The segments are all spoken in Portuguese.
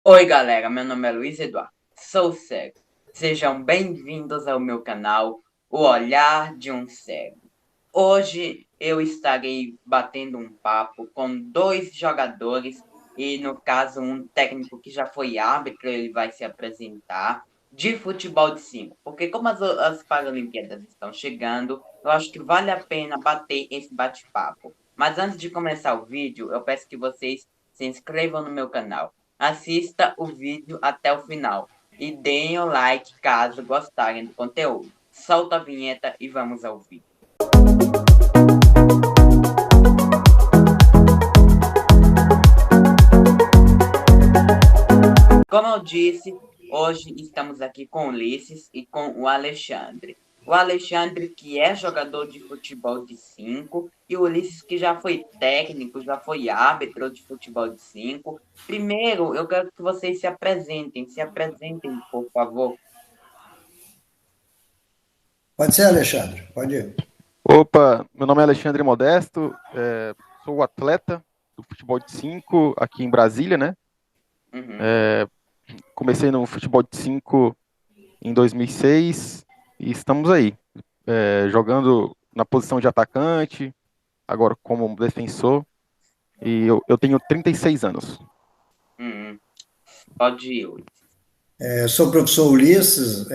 Oi, galera, meu nome é Luiz Eduardo, sou cego. Sejam bem-vindos ao meu canal, O Olhar de um Cego. Hoje eu estarei batendo um papo com dois jogadores e, no caso, um técnico que já foi árbitro, ele vai se apresentar, de futebol de 5. Porque como as Paralimpíadas estão chegando, eu acho que vale a pena bater esse bate-papo. Mas antes de começar o vídeo, eu peço que vocês se inscrevam no meu canal. Assista o vídeo até o final e deem o like caso gostarem do conteúdo. Solta a vinheta e vamos ao vídeo. Como eu disse, hoje estamos aqui com o Ulisses e com o Alexandre. O Alexandre, que é jogador de futebol de 5, e o Ulisses, que já foi técnico, já foi árbitro de futebol de 5. Primeiro, eu quero que vocês se apresentem. Se apresentem, por favor. Pode ser, Alexandre, pode ir. Opa, meu nome é Alexandre Modesto, sou atleta do futebol de 5 aqui em Brasília, né? Uhum. Comecei no futebol de 5 em 2006 e estamos aí, jogando na posição de atacante, agora como defensor, e eu tenho 36 anos. Uhum. Pode ir, Ulisses. Eu sou o professor Ulisses,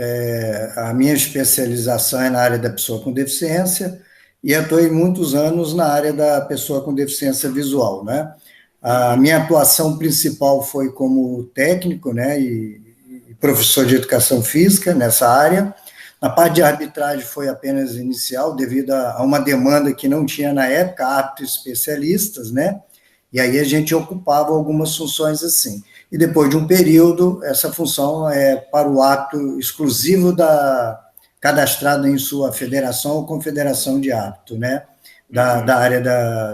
a minha especialização é na área da pessoa com deficiência e atuei muitos anos na área da pessoa com deficiência visual, né? A Uhum. minha atuação principal foi como técnico, né, e professor de educação física nessa área. Na parte de arbitragem foi apenas inicial, devido a uma demanda que não tinha na época, árbitros especialistas, né? E aí a gente ocupava algumas funções assim. E depois de um período, essa função é para o ato exclusivo cadastrado em sua federação ou confederação de árbitro, né? Da Uhum. área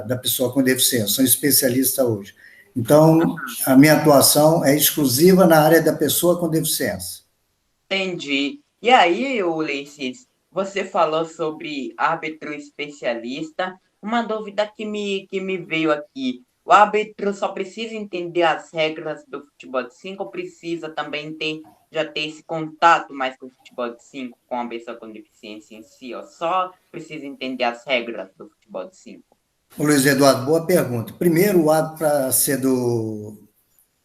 da pessoa com deficiência, sou especialista hoje. Então, a minha atuação é exclusiva na área da pessoa com deficiência. Entendi. E aí, Ulisses, você falou sobre árbitro especialista. Uma dúvida que me veio aqui. O árbitro só precisa entender as regras do futebol de 5 ou precisa também já ter esse contato mais com o futebol de 5 com a pessoa com deficiência em si? Ou só precisa entender as regras do futebol de 5? Ô, Luiz Eduardo, boa pergunta. Primeiro, o árbitro, para ser do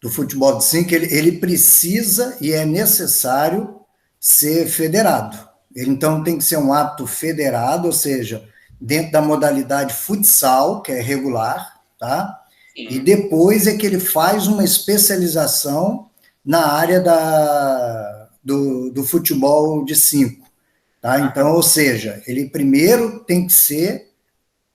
futebol de 5, ele precisa e é necessário ser federado. Ele, então, tem que ser um árbitro federado, ou seja, dentro da modalidade futsal, que é regular, tá? E Sim. depois é que ele faz uma especialização na área do futebol de 5, tá? Então, Aham. ou seja, ele primeiro tem que ser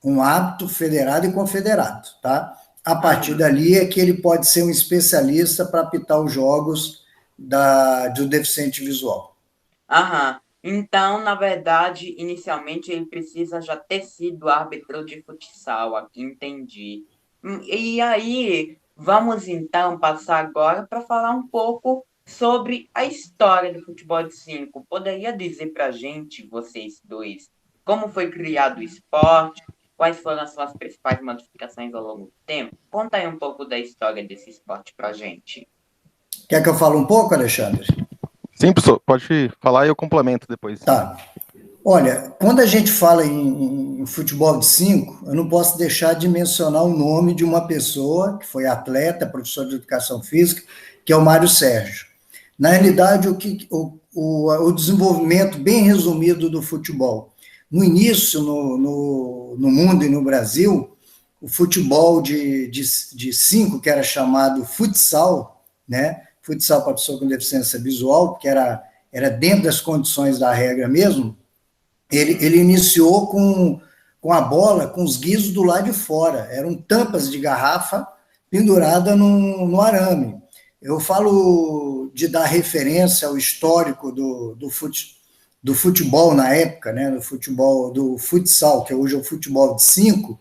um árbitro federado e confederado, tá? A partir Aham. dali é que ele pode ser um especialista para apitar os jogos do deficiente visual. Aham. Então, na verdade, inicialmente ele precisa já ter sido árbitro de futsal, aqui entendi. E aí, vamos então passar agora para falar um pouco sobre a história do futebol de 5. Poderia dizer para a gente, vocês dois, como foi criado o esporte, quais foram as suas principais modificações ao longo do tempo? Conta aí um pouco da história desse esporte para a gente. Quer que eu fale um pouco, Alexandre? Sim, professor, pode falar e eu complemento depois. Tá. Olha, quando a gente fala em futebol de 5, eu não posso deixar de mencionar o nome de uma pessoa que foi atleta, professor de educação física, que é o Mário Sérgio. Na realidade, o desenvolvimento bem resumido do futebol. No início, no mundo e no Brasil, o futebol de 5, que era chamado futsal, né? Futsal para pessoa com deficiência visual, porque era dentro das condições da regra mesmo, Uhum. ele iniciou com a bola, com os guizos do lado de fora. Eram tampas de garrafa pendurada no arame. Eu falo de dar referência ao histórico do futebol na época, né, do futebol do futsal, que hoje é o futebol de 5,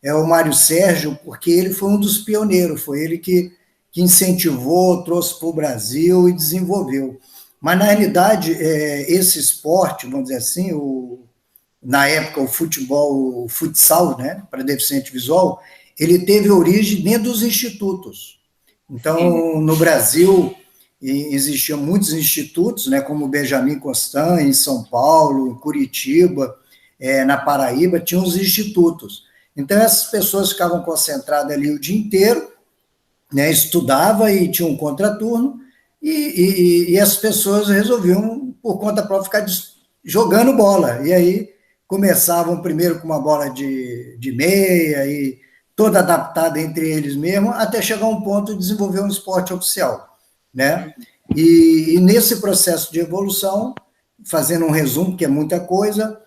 é o Mário Sérgio, porque ele foi um dos pioneiros, foi ele que incentivou, trouxe para o Brasil e desenvolveu. Mas, na realidade, esse esporte, vamos dizer assim, na época, o futebol, o futsal, né, para deficiente visual, ele teve origem dentro dos institutos. Sim. Então, no Brasil, existiam muitos institutos, né, como o Benjamin Constant, em São Paulo, em Curitiba, na Paraíba, tinham os institutos. Então, essas pessoas ficavam concentradas ali o dia inteiro, né, estudava e tinha um contraturno, e as pessoas resolviam, por conta própria, ficar jogando bola. E aí começavam primeiro com uma bola de meia, e toda adaptada entre eles mesmo, até chegar a um ponto de desenvolver um esporte oficial. Né? Uhum. E nesse processo de evolução, fazendo um resumo, que é muita coisa,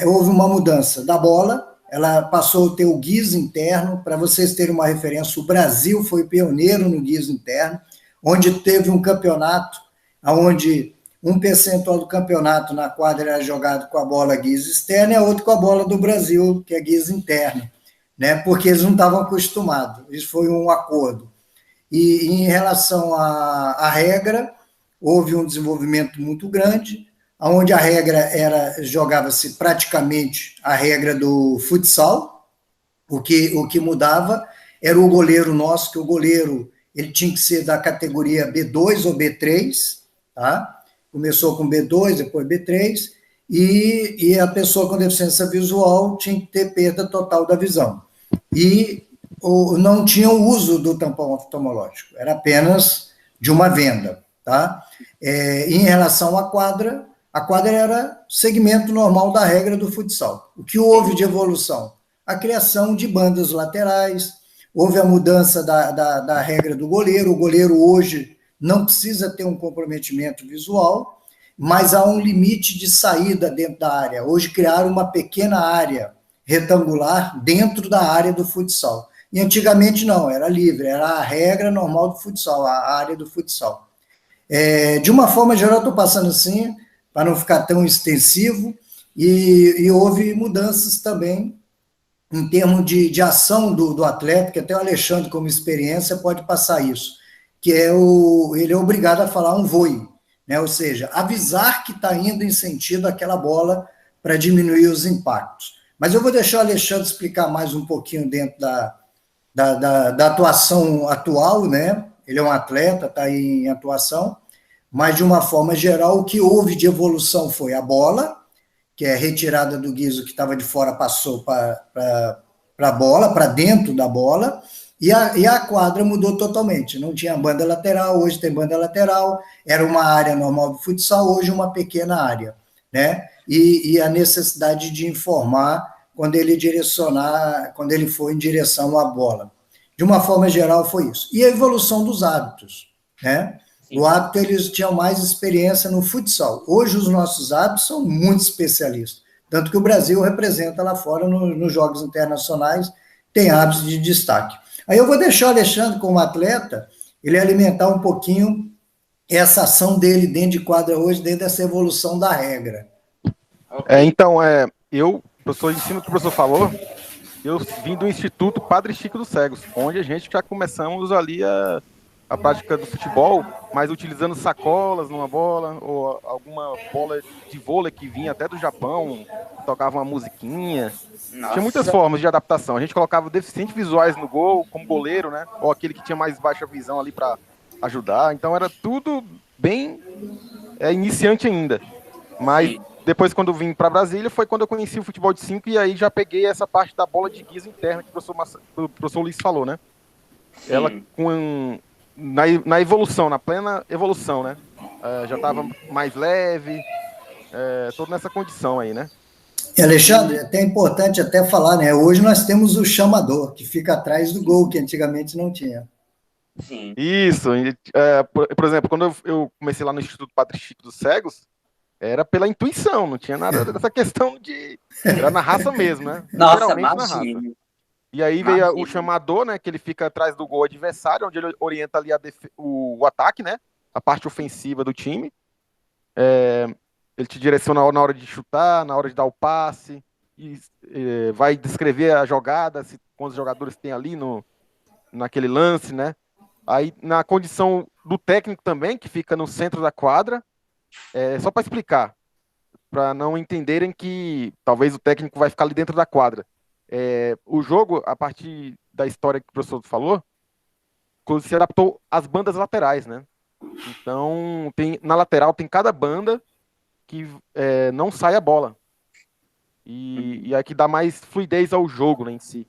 houve uma mudança da bola, ela passou a ter o guiso interno. Para vocês terem uma referência, o Brasil foi pioneiro no guiso interno, onde teve um campeonato, onde um percentual do campeonato na quadra era jogado com a bola guiso externa e a outra com a bola do Brasil, que é guiso interno, né? Porque eles não estavam acostumados, isso foi um acordo. E em relação à regra, houve um desenvolvimento muito grande, onde a regra era, jogava-se praticamente a regra do futsal. O que mudava era o goleiro nosso, que o goleiro ele tinha que ser da categoria B2 ou B3, tá? Começou com B2, depois B3, e a pessoa com deficiência visual tinha que ter perda total da visão. E não tinha o uso do tampão oftalmológico, era apenas de uma venda. Tá? Em relação à quadra, a quadra era segmento normal da regra do futsal. O que houve de evolução? A criação de bandas laterais, houve a mudança da regra do goleiro. O goleiro hoje não precisa ter um comprometimento visual, mas há um limite de saída dentro da área. Hoje criaram uma pequena área retangular dentro da área do futsal. E antigamente não, era livre, era a regra normal do futsal, a área do futsal. De uma forma geral, estou passando assim, para não ficar tão extensivo, e houve mudanças também em termos de ação do atleta, que até o Alexandre, como experiência, pode passar isso, que ele é obrigado a falar um voe, né? Ou seja, avisar que está indo em sentido aquela bola para diminuir os impactos. Mas eu vou deixar o Alexandre explicar mais um pouquinho dentro da atuação atual, né? Ele é um atleta, está aí em atuação, mas de uma forma geral, o que houve de evolução foi a bola, que é retirada do guiso que estava de fora, passou para a bola, para dentro da bola, e a quadra mudou totalmente. Não tinha banda lateral, hoje tem banda lateral, era uma área normal do futsal, hoje uma pequena área, né? E a necessidade de informar quando ele for em direção à bola. De uma forma geral, foi isso. E a evolução dos hábitos, né? Sim. O hábito, eles tinham mais experiência no futsal. Hoje, os nossos hábitos são muito especialistas. Tanto que o Brasil representa lá fora, nos jogos internacionais, tem hábitos de destaque. Aí eu vou deixar o Alexandre, como atleta, ele alimentar um pouquinho essa ação dele dentro de quadra hoje, dentro dessa evolução da regra. Ok. Então, professor, em cima do que o professor falou, eu vim do Instituto Padre Chico dos Cegos, onde a gente já começamos ali a prática do futebol, mas utilizando sacolas numa bola, ou alguma bola de vôlei que vinha até do Japão, tocava uma musiquinha. Tinha muitas Nossa. formas de adaptação. A gente colocava deficientes visuais no gol, como goleiro, né? Ou aquele que tinha mais baixa visão ali para ajudar. Então era tudo bem iniciante ainda. Mas Sim. depois, quando eu vim para Brasília, foi quando eu conheci o futebol de 5 e aí já peguei essa parte da bola de guiso interna que o professor Luiz falou, né? Ela Sim. na evolução, na plena evolução, né? Já estava mais leve, todo nessa condição aí, né? E, Alexandre, é até importante até falar, né? Hoje nós temos o chamador, que fica atrás do gol, que antigamente não tinha. Sim. Isso, por exemplo, quando eu comecei lá no Instituto Padre Chico dos Cegos, era pela intuição, não tinha nada dessa questão era na raça mesmo, né? Nossa, Literalmente na raça. imagino. E aí veio o Imagino. chamador, né? Que ele fica atrás do gol adversário, onde ele orienta ali o ataque, né? A parte ofensiva do time. Ele te direciona na hora de chutar, na hora de dar o passe, e vai descrever a jogada, quantos jogadores tem ali naquele lance, né? Aí, na condição do técnico também, que fica no centro da quadra, só para explicar, para não entenderem que talvez o técnico vai ficar ali dentro da quadra. O jogo, a partir da história que o professor falou, se adaptou às bandas laterais, né? Então, na lateral tem cada banda que não sai a bola. E aí que dá mais fluidez ao jogo, né, em si.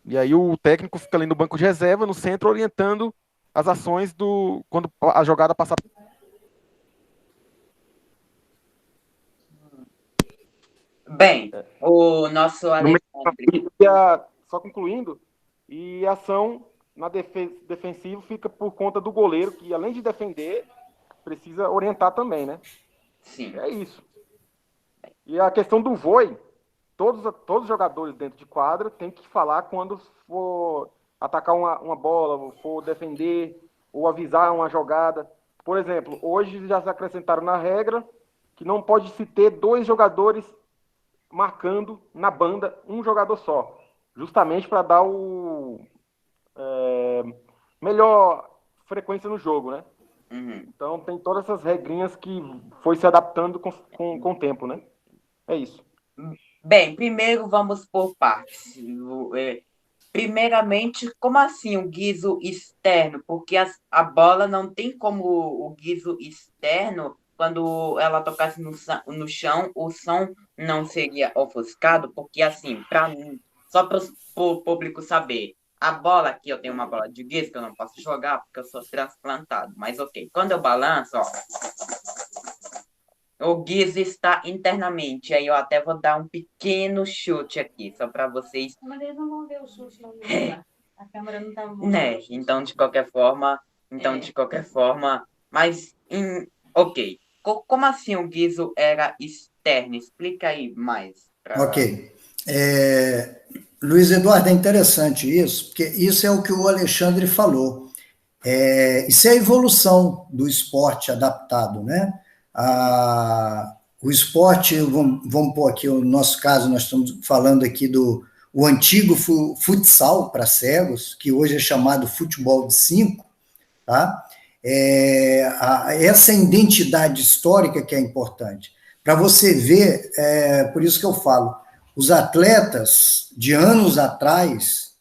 E aí o técnico fica ali no banco de reserva, no centro, orientando as ações quando a jogada passar. Bem, o nosso No meio, Alexandre. só concluindo, e a ação na defensiva fica por conta do goleiro, que além de defender, precisa orientar também, né? Sim. É isso. E a questão do vôlei, todos os jogadores dentro de quadra têm que falar quando for atacar uma bola, for defender, ou avisar uma jogada. Por exemplo, hoje já se acrescentaram na regra que não pode se ter 2 jogadores marcando na banda um jogador só, justamente para dar melhor frequência no jogo, né? Uhum. Então tem todas essas regrinhas que foi se adaptando com o tempo, né? É isso. Bem, primeiro vamos por partes. Primeiramente, como assim o guiso externo? Porque a bola não tem como o guiso externo, quando ela tocasse no chão, o som não seria ofuscado, porque assim, para mim, só para o público saber, a bola aqui, eu tenho uma bola de guiso que eu não posso jogar porque eu sou transplantado, mas ok, quando eu balanço, ó, o guiso está internamente. Aí eu até vou dar um pequeno chute aqui, só para vocês. Mas eles não vão ver o chute no A câmera não tá bom. Né? Então de qualquer forma, mas ok. Como assim o guiso era externo? Explica aí mais. Ok. Luiz Eduardo, é interessante isso, porque isso é o que o Alexandre falou. Isso é a evolução do esporte adaptado, né? O esporte, vamos pôr aqui, no nosso caso, nós estamos falando aqui do o antigo futsal para cegos, que hoje é chamado futebol de 5, tá? Essa identidade histórica que é importante. Para você ver, por isso que eu falo, os atletas de anos atrás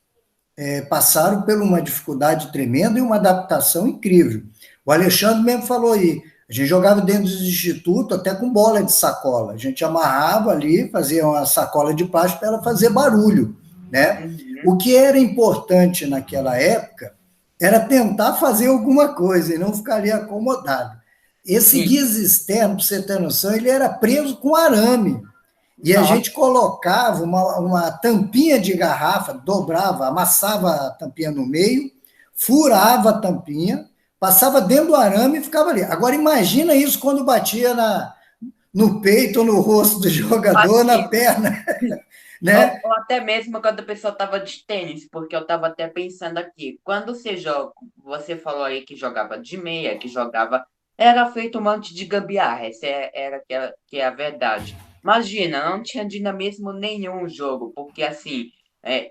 passaram por uma dificuldade tremenda e uma adaptação incrível. O Alexandre mesmo falou aí, a gente jogava dentro do instituto até com bola de sacola. A gente amarrava ali, fazia uma sacola de plástico para ela fazer barulho, né? Uhum. O que era importante naquela época era tentar fazer alguma coisa e não ficar ali acomodado. Esse Sim. guiz externo, para você ter noção, ele era preso com arame. E a Nossa. gente colocava uma tampinha de garrafa, dobrava, amassava a tampinha no meio, furava a tampinha, passava dentro do arame e ficava ali. Agora, imagina isso quando batia no peito ou no rosto do jogador, na perna, né? Ou até mesmo quando a pessoa estava de tênis, porque eu estava até pensando aqui, quando você joga, você falou aí que jogava de meia, que jogava, era feito um monte de gambiarra, essa era que é a verdade. Imagina, não tinha dinamismo nenhum o jogo, porque assim,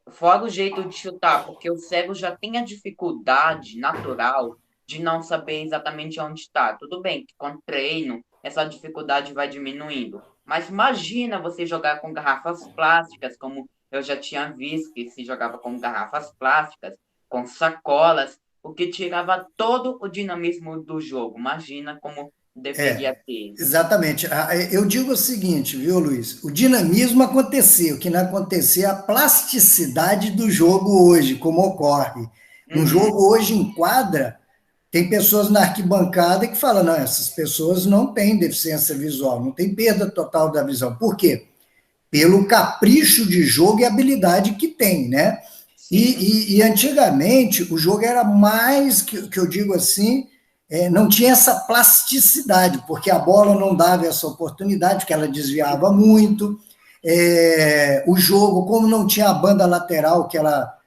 fora o jeito de chutar, porque o cego já tem a dificuldade natural de não saber exatamente onde está. Tudo bem que com treino essa dificuldade vai diminuindo. Mas imagina você jogar com garrafas plásticas, como eu já tinha visto que se jogava com garrafas plásticas, com sacolas, o que tirava todo o dinamismo do jogo. Imagina como deveria ter. Exatamente. Eu digo o seguinte, viu, Luiz? O dinamismo acontecia, o que não acontecia é a plasticidade do jogo hoje, como ocorre. Um Uhum. jogo hoje em quadra, tem pessoas na arquibancada que falam, não, essas pessoas não têm deficiência visual, não tem perda total da visão. Por quê? Pelo capricho de jogo e habilidade que tem, né? Sim. E antigamente o jogo era mais, que eu digo assim, não tinha essa plasticidade, porque a bola não dava essa oportunidade, porque ela desviava muito. O jogo, como não tinha a banda lateral, que ela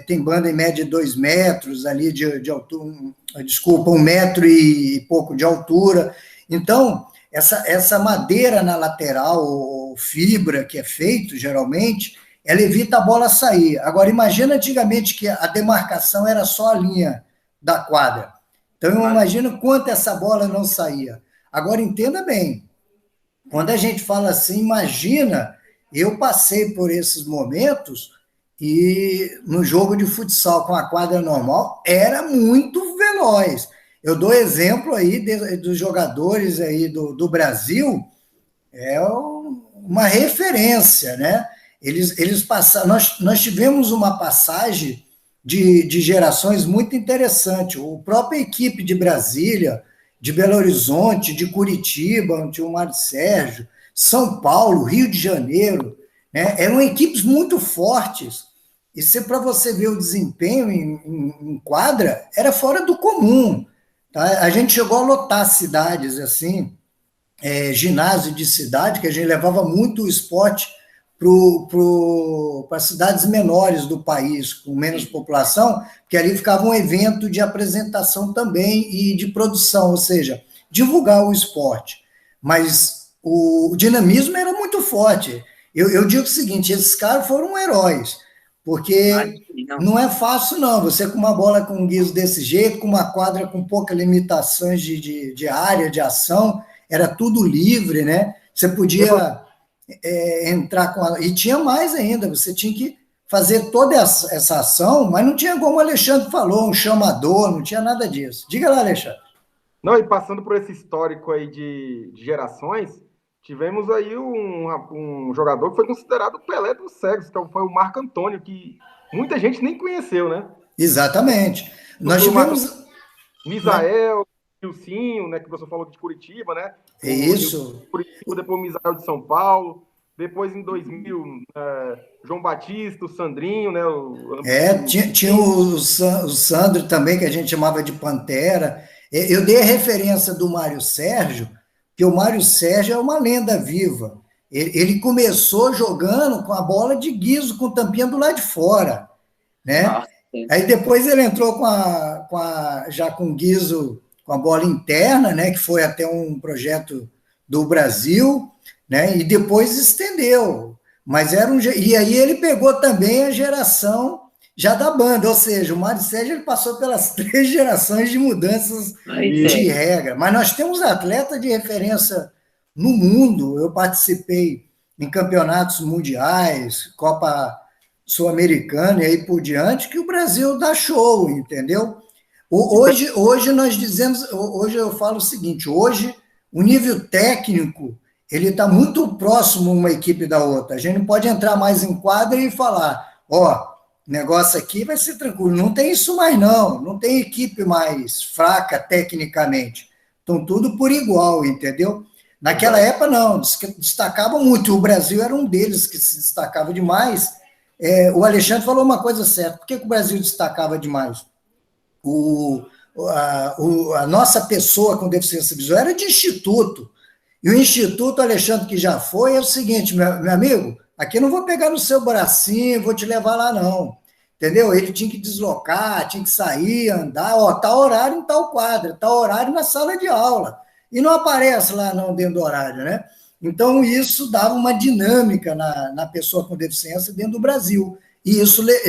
tem banda em média de 2 metros ali de altura, desculpa, 1 metro e pouco de altura. Então, essa madeira na lateral, ou fibra que é feito geralmente, ela evita a bola sair. Agora, imagina antigamente que a demarcação era só a linha da quadra. Então, eu imagino quanto essa bola não saía. Agora, entenda bem, quando a gente fala assim, imagina, eu passei por esses momentos e no jogo de futsal com a quadra normal era muito veloz. Eu dou exemplo aí dos jogadores aí do Brasil, uma referência, né? Eles passaram, nós tivemos uma passagem de gerações muito interessante. A própria equipe de Brasília, de Belo Horizonte, de Curitiba, onde tinha o Mário Sérgio, São Paulo, Rio de Janeiro, né? Eram equipes muito fortes. E se para você ver o desempenho em quadra, era fora do comum. Tá? A gente chegou a lotar cidades assim, ginásio de cidade, que a gente levava muito o esporte para cidades menores do país, com menos população, porque ali ficava um evento de apresentação também e de produção, ou seja, divulgar o esporte. Mas o dinamismo era muito forte. Eu digo o seguinte, esses caras foram heróis, porque não é fácil, não. Você com uma bola com um guiso desse jeito, com uma quadra com poucas limitações de área, de ação, era tudo livre, né? Você podia entrar com a... E tinha mais ainda, você tinha que fazer toda essa ação, mas não tinha, como o Alexandre falou, um chamador, não tinha nada disso. Diga lá, Alexandre. Não, e passando por esse histórico aí de gerações, tivemos aí um jogador que foi considerado o Pelé dos cegos, que foi o Marco Antônio, que muita gente nem conheceu, né? Exatamente. Nós tivemos... Misael, Ilcinho, né, que você falou de Curitiba, né? Isso. Curitiba, depois o Misael de São Paulo, depois em 2000, João Batista, o Sandrinho, né? Tinha o Sandro também, que a gente chamava de Pantera. Eu dei a referência do Mário Sérgio, que o Mário Sérgio é uma lenda viva. Ele começou jogando com a bola de guiso, com tampinha do lado de fora, né? Nossa. Aí depois ele entrou já com guiso, com a bola interna, né? Que foi até um projeto do Brasil, né? E depois estendeu. Mas e aí ele pegou também a geração já da banda, ou seja, o Mário Sérgio ele passou pelas 3 gerações de mudanças de regra. Mas nós temos atletas de referência no mundo. Eu participei em campeonatos mundiais, Copa Sul-Americana e aí por diante, que o Brasil dá show, entendeu? Hoje nós dizemos, hoje eu falo o seguinte, hoje o nível técnico ele está muito próximo uma equipe da outra. A gente não pode entrar mais em quadra e falar, negócio aqui vai ser tranquilo. Não tem isso mais, não. Não tem equipe mais fraca tecnicamente. Estão tudo por igual, entendeu? Naquela época, não. Destacava muito. O Brasil era um deles que se destacava demais. O Alexandre falou uma coisa certa. Por que o Brasil destacava demais? A nossa pessoa com deficiência visual era de instituto. E o Instituto Alexandre, que já foi, é o seguinte, meu amigo, aqui não vou pegar no seu bracinho, vou te levar lá, não. Entendeu? Ele tinha que deslocar, tinha que sair, andar, tal horário em tal quadra, tal horário na sala de aula. E não aparece lá, não, dentro do horário, né? Então, isso dava uma dinâmica na pessoa com deficiência dentro do Brasil. E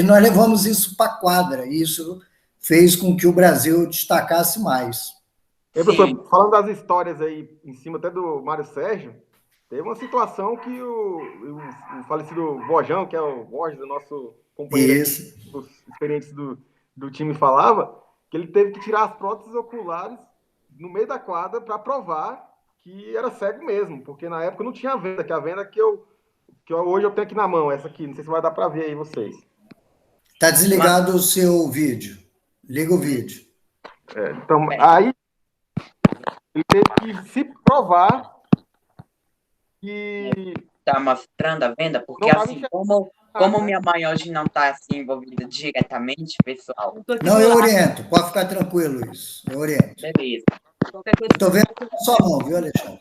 nós levamos isso para a quadra, e isso fez com que o Brasil destacasse mais. Professor, falando das histórias aí, em cima até do Mário Sérgio, teve uma situação que o falecido Bojão, que é o Borges, o nosso companheiro dos experientes do time, falava, que ele teve que tirar as próteses oculares no meio da quadra para provar que era cego mesmo, porque na época não tinha venda, que a venda que hoje eu tenho aqui na mão, essa aqui, não sei se vai dar para ver aí vocês. Está desligado o seu vídeo. Liga o vídeo. Então, aí ele teve que se provar que... Tá mostrando a venda? Porque assim, como minha mãe hoje não está assim, envolvida diretamente, pessoal... Não, eu oriento. Pode ficar tranquilo isso. Eu oriento. Beleza. Estou vendo a sua mão, viu, Alexandre?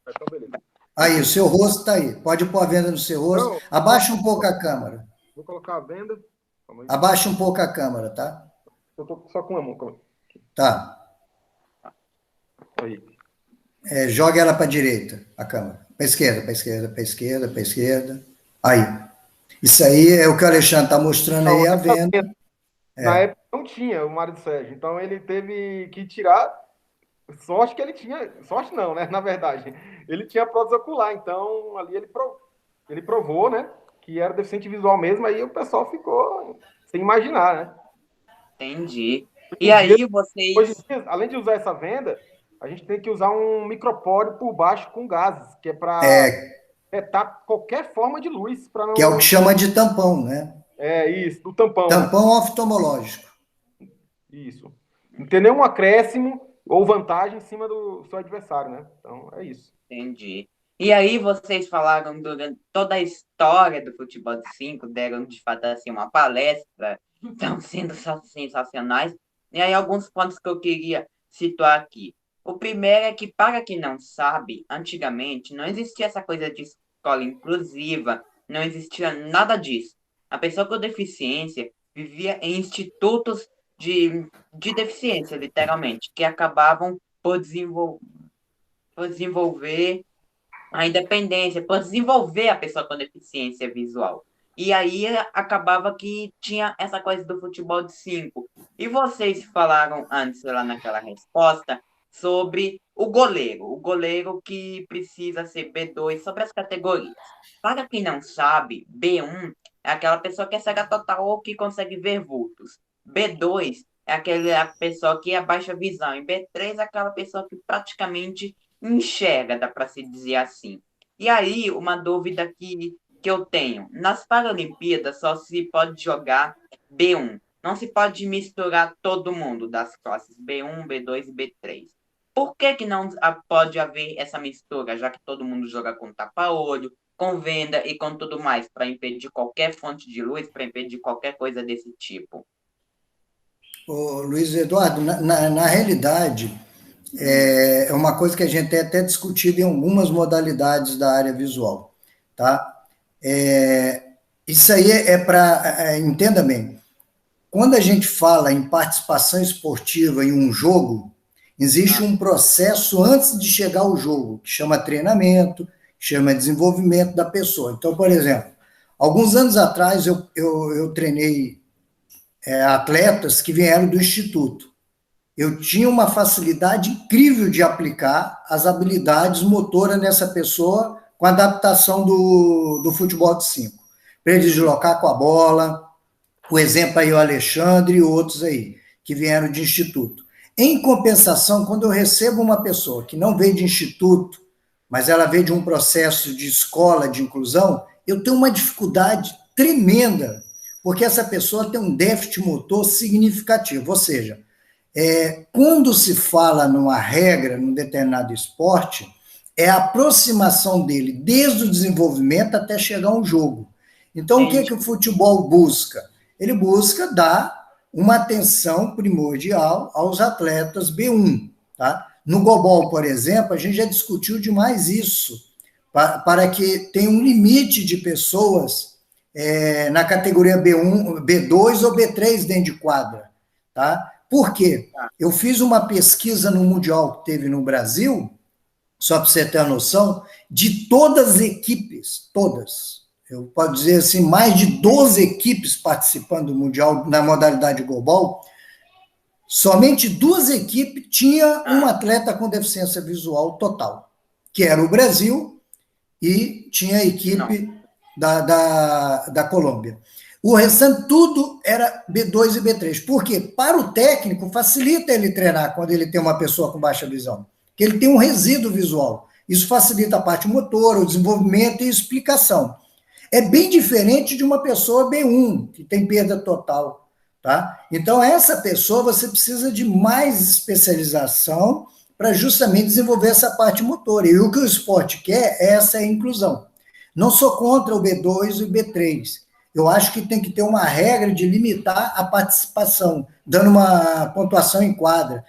Então, beleza. Aí, o seu rosto está aí. Pode pôr a venda no seu rosto. Não, abaixa um pouco a câmera. Vou colocar a venda. Abaixa um pouco a câmera, tá? Eu estou só com a mão. Tá. Aí. Joga ela para a direita, a câmera. Para a esquerda, para a esquerda, para a esquerda, para a esquerda. Aí. Isso aí é o que o Alexandre está mostrando aí, a venda. Na época não tinha o Mário Sérgio, então ele teve que tirar. Sorte que ele tinha. Sorte não, né? Na verdade. Ele tinha prótese ocular, então ali ele provou, né? que era deficiente visual mesmo, aí o pessoal ficou sem imaginar, né? Entendi. Hoje E em dia, aí hoje em vocês. dia, além de usar essa venda, a gente tem que usar um micropóreo por baixo com gases, que é para É, detectar qualquer forma de luz, para que é o que não. chama de tampão, né? É isso, do tampão, né? Tampão oftalmológico. Isso. Não ter nenhum acréscimo ou vantagem em cima do seu adversário, né? Então, é isso. Entendi. E aí vocês falaram durante toda a história do futebol de 5, deram de fato assim uma palestra, estão sendo sensacionais. E aí alguns pontos que eu queria situar aqui. O primeiro é que, para quem não sabe, antigamente não existia essa coisa de escola inclusiva, não existia nada disso. A pessoa com deficiência vivia em institutos de deficiência, literalmente, que acabavam por desenvolver a independência, por desenvolver a pessoa com deficiência visual. E aí acabava que tinha essa coisa do futebol de 5. E vocês falaram antes, lá naquela resposta, sobre o goleiro que precisa ser B2, sobre as categorias. Para quem não sabe, B1 é aquela pessoa que é cega total ou que consegue ver vultos. B2 é aquela pessoa que é baixa visão. E B3 é aquela pessoa que praticamente enxerga, dá para se dizer assim. E aí, uma dúvida que eu tenho: nas Paralimpíadas só se pode jogar B1, não se pode misturar todo mundo das classes B1, B2 e B3. Por que não pode haver essa mistura, já que todo mundo joga com tapa-olho, com venda e com tudo mais, para impedir qualquer fonte de luz, para impedir qualquer coisa desse tipo? Ô, Luiz Eduardo, na realidade, é uma coisa que a gente tem até discutido em algumas modalidades da área visual, tá? É, isso aí é para, entenda bem, quando a gente fala em participação esportiva em um jogo, existe Ah, um processo antes de chegar ao jogo, que chama treinamento, chama desenvolvimento da pessoa. Então, por exemplo, alguns anos atrás eu treinei atletas que vieram do instituto. Eu tinha uma facilidade incrível de aplicar as habilidades motoras nessa pessoa com a adaptação do futebol de 5. Para ele deslocar com a bola, o exemplo aí é o Alexandre e outros aí, que vieram de instituto. Em compensação, quando eu recebo uma pessoa que não veio de instituto, mas ela veio de um processo de escola de inclusão, eu tenho uma dificuldade tremenda, porque essa pessoa tem um déficit motor significativo, ou seja, quando se fala numa regra, num determinado esporte, é a aproximação dele desde o desenvolvimento até chegar a um jogo. Então, o que, entendi. que o futebol busca? Ele busca dar uma atenção primordial aos atletas B1. Tá? No Gobol, por exemplo, a gente já discutiu demais isso, para que tenha um limite de pessoas na categoria B1, B2 ou B3 dentro de quadra. Tá? Por quê? Eu fiz uma pesquisa no Mundial que teve no Brasil, só para você ter a noção, de todas as equipes, todas. Eu posso dizer assim, mais de 12 equipes participando do Mundial na modalidade global, somente duas equipes tinham um Ah, atleta com deficiência visual total, que era o Brasil e tinha a não. equipe da Colômbia. O restante tudo era B2 e B3. Por quê? Para o técnico, facilita ele treinar quando ele tem uma pessoa com baixa visão, que ele tem um resíduo visual. Isso facilita a parte motora, o desenvolvimento e explicação. É bem diferente de uma pessoa B1, que tem perda total. Tá? Então, essa pessoa você precisa de mais especialização para justamente desenvolver essa parte motora. E o que o esporte quer é essa inclusão. Não sou contra o B2 e o B3. Eu acho que tem que ter uma regra de limitar a participação, dando uma pontuação em quadra.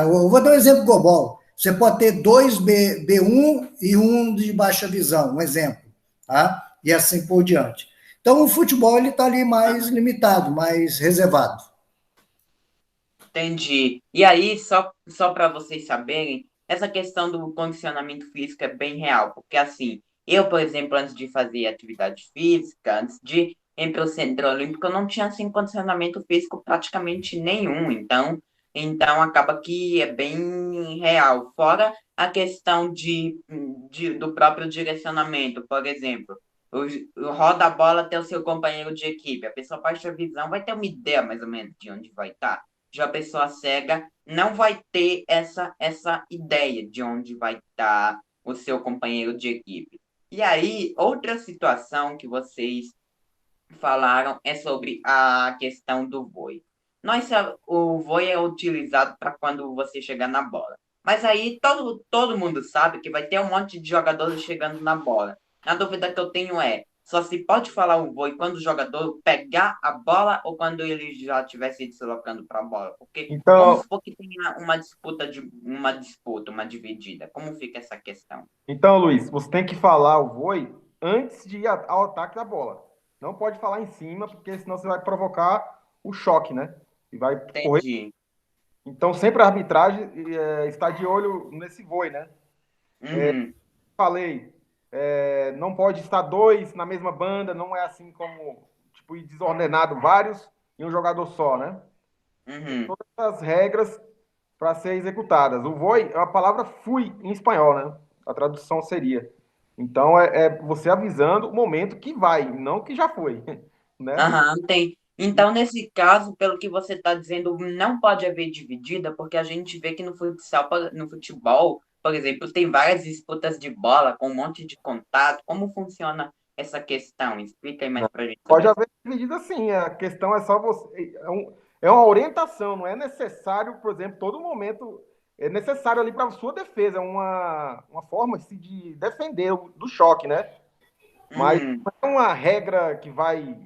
Eu vou dar um exemplo global. Você pode ter dois B1 e um de baixa visão, um exemplo. Tá? E assim por diante. Então, o futebol está ali mais limitado, mais reservado. Entendi. E aí, só para vocês saberem, essa questão do condicionamento físico é bem real, porque assim, eu, por exemplo, antes de fazer atividade física, antes de ir para o Centro Olímpico, eu não tinha assim condicionamento físico praticamente nenhum, então acaba que é bem real. Fora a questão do próprio direcionamento, por exemplo. roda a bola até o seu companheiro de equipe. A pessoa baixa visão vai ter uma ideia mais ou menos de onde vai estar. Já a pessoa cega não vai ter essa ideia de onde vai estar o seu companheiro de equipe. E aí, outra situação que vocês falaram é sobre a questão do vôlei. O vôlei é utilizado para quando você chegar na bola. Mas aí todo mundo sabe que vai ter um monte de jogadores chegando na bola. A dúvida que eu tenho é, só se pode falar o vôlei quando o jogador pegar a bola ou quando ele já estiver se deslocando para a bola? Porque vamos Então, supor que tenha uma dividida. Como fica essa questão? então, Luiz, você tem que falar o vôlei antes de ir ao ataque da bola. Não pode falar em cima, porque senão você vai provocar o choque, né? E vai correr. Entendi. Então, sempre a arbitragem está de olho nesse vôlei, né? Uhum, Falei, não pode estar dois na mesma banda, não é assim como, tipo, ir desordenado vários em um jogador só, né? uhum. Todas as regras para ser executadas. O vôlei é a palavra fui em espanhol, né? A tradução seria. Então, é você avisando o momento que vai, não que já foi, né? Aham, tem. Então, nesse caso, pelo que você está dizendo, não pode haver dividida, porque a gente vê que no futebol, por exemplo, tem várias disputas de bola com um monte de contato. Como funciona essa questão? Explica aí mais pra gente Pode sobre essa. haver medida sim, a questão é só você. É uma orientação, não é necessário, por exemplo, todo momento é necessário ali para a sua defesa, é uma forma assim, de defender do choque, né? Mas Uhum, não é uma regra que vai,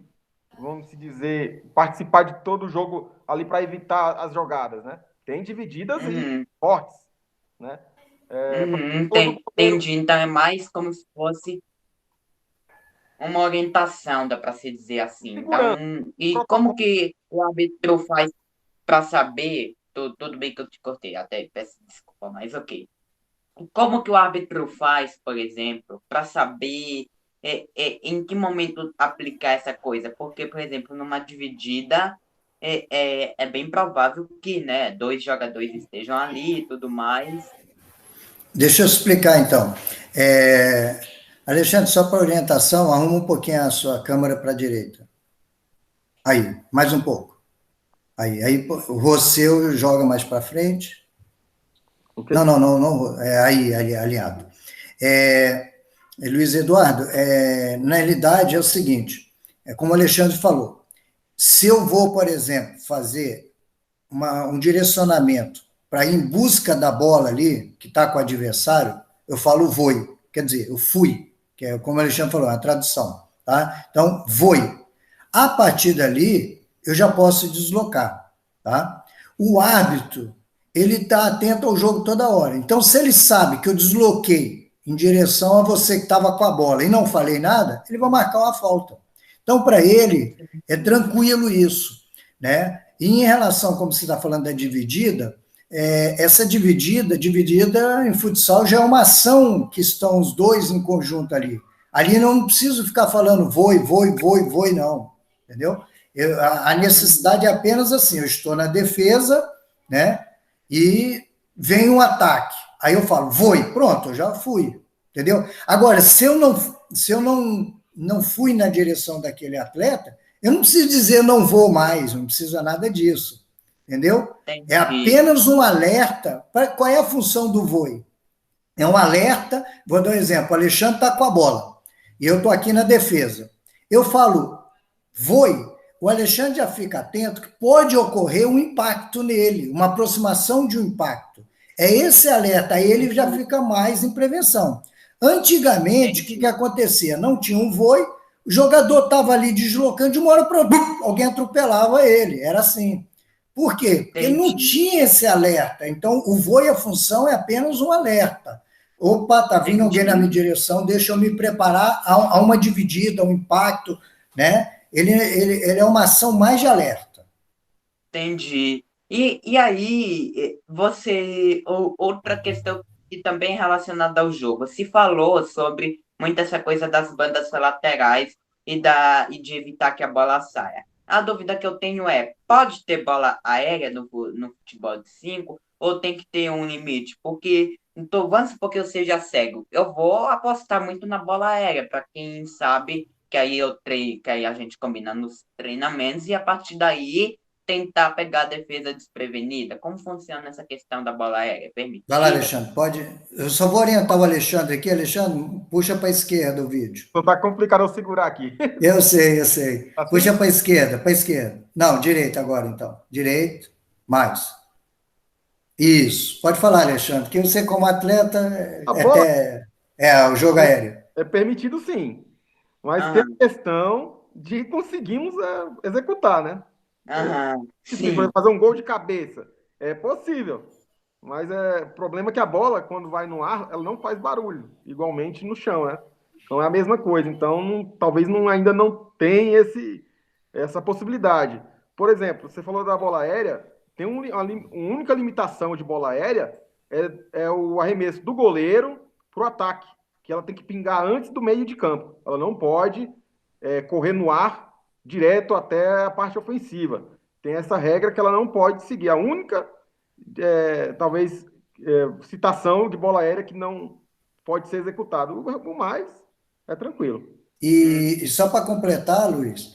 vamos se dizer, participar de todo o jogo ali para evitar as jogadas, né? Tem divididas e uhum, fortes, né? Todo goleiro entendi. Então, é mais como se fosse uma orientação, dá para se dizer assim. segurando Então, o e como protocolo. que o árbitro faz para saber? Tudo bem que eu te cortei, até peço desculpa, mas ok. Como que o árbitro faz, por exemplo, para saber em que momento aplicar essa coisa? Porque, por exemplo, numa dividida é bem provável que, né, dois jogadores estejam ali e tudo mais. Deixa eu explicar então. Alexandre, só para orientação, arruma um pouquinho a sua câmera para a direita. Aí, mais um pouco. Aí você joga mais para frente. Ok? Não, não, não, não. Aí, alinhado. É, Luiz Eduardo, na realidade é o seguinte: como o Alexandre falou, se eu vou, por exemplo, fazer um direcionamento para ir em busca da bola ali, que está com o adversário, eu falo voi, quer dizer, eu fui, que é como o Alexandre falou, a tradução. Tá? Então, voi. A partir dali, eu já posso deslocar. Tá? O árbitro, ele está atento ao jogo toda hora. Então, se ele sabe que eu desloquei em direção a você que estava com a bola e não falei nada, ele vai marcar uma falta. Então, para ele, é tranquilo isso, né? E em relação, como você está falando da dividida, essa dividida em futsal já é uma ação que estão os dois em conjunto ali. Ali não preciso ficar falando voi, não, entendeu? A necessidade é apenas assim, eu estou na defesa, né? E vem um ataque. Aí eu falo, voi, pronto, eu já fui, entendeu? Agora, se eu não fui na direção daquele atleta, eu não preciso dizer não vou mais, não precisa nada disso, entendeu? É Entendi. apenas um alerta. Qual é a função do voo? É um alerta. Vou dar um exemplo: o Alexandre está com a bola e eu estou aqui na defesa. Eu falo, voe. O Alexandre já fica atento que pode ocorrer um impacto nele, uma aproximação de um impacto. É esse alerta, aí ele já fica mais em prevenção. Antigamente, o que Entendi. acontecia? Não tinha um voo, o jogador estava ali deslocando, de uma hora para outra, alguém atropelava ele. Era assim. Por quê? Porque não Entendi. tinha esse alerta. Então, o voo e a função é apenas um alerta. Opa, está vindo alguém na minha Entendi. direção, deixa eu me preparar a uma dividida, a um impacto, né? Ele é uma ação mais de alerta. Entendi. E aí, outra questão que também é relacionada ao jogo, se falou sobre muito essa coisa das bandas laterais e de evitar que a bola saia. A dúvida que eu tenho é, pode ter bola aérea no futebol de 5 ou tem que ter um limite? Porque Então, vamos supor que eu seja cego. Eu vou apostar muito na bola aérea, para quem sabe que aí que aí a gente combina nos treinamentos e a partir daí tentar pegar a defesa desprevenida. Como funciona essa questão da bola aérea? É Vai lá, permitida? Alexandre, pode. Eu só vou orientar o Alexandre aqui. Alexandre, puxa para a esquerda o vídeo. Não tá complicado eu segurar aqui. Eu sei, eu sei. Puxa Assim? para a esquerda, para a esquerda. Não, direita agora, então. Direito, mais. Isso. Pode falar, Alexandre, que você, como atleta, A é bola até. É, o jogo aéreo. é permitido sim, mas tem a Aham, questão de conseguirmos executar, né? aham, Tipo assim, por sim, exemplo, fazer um gol de cabeça. É possível, mas o problema é que a bola, quando vai no ar, ela não faz barulho, igualmente no chão, né? Então é a mesma coisa. Então, talvez ainda não tenha essa possibilidade. Por exemplo, você falou da bola aérea, tem uma única limitação de bola aérea é o arremesso do goleiro para o ataque, que ela tem que pingar antes do meio de campo. Ela não pode correr no ar direto até a parte ofensiva. Tem essa regra que ela não pode seguir. A única, talvez, citação de bola aérea que não pode ser executada. O mais é tranquilo. E só para completar, Luiz,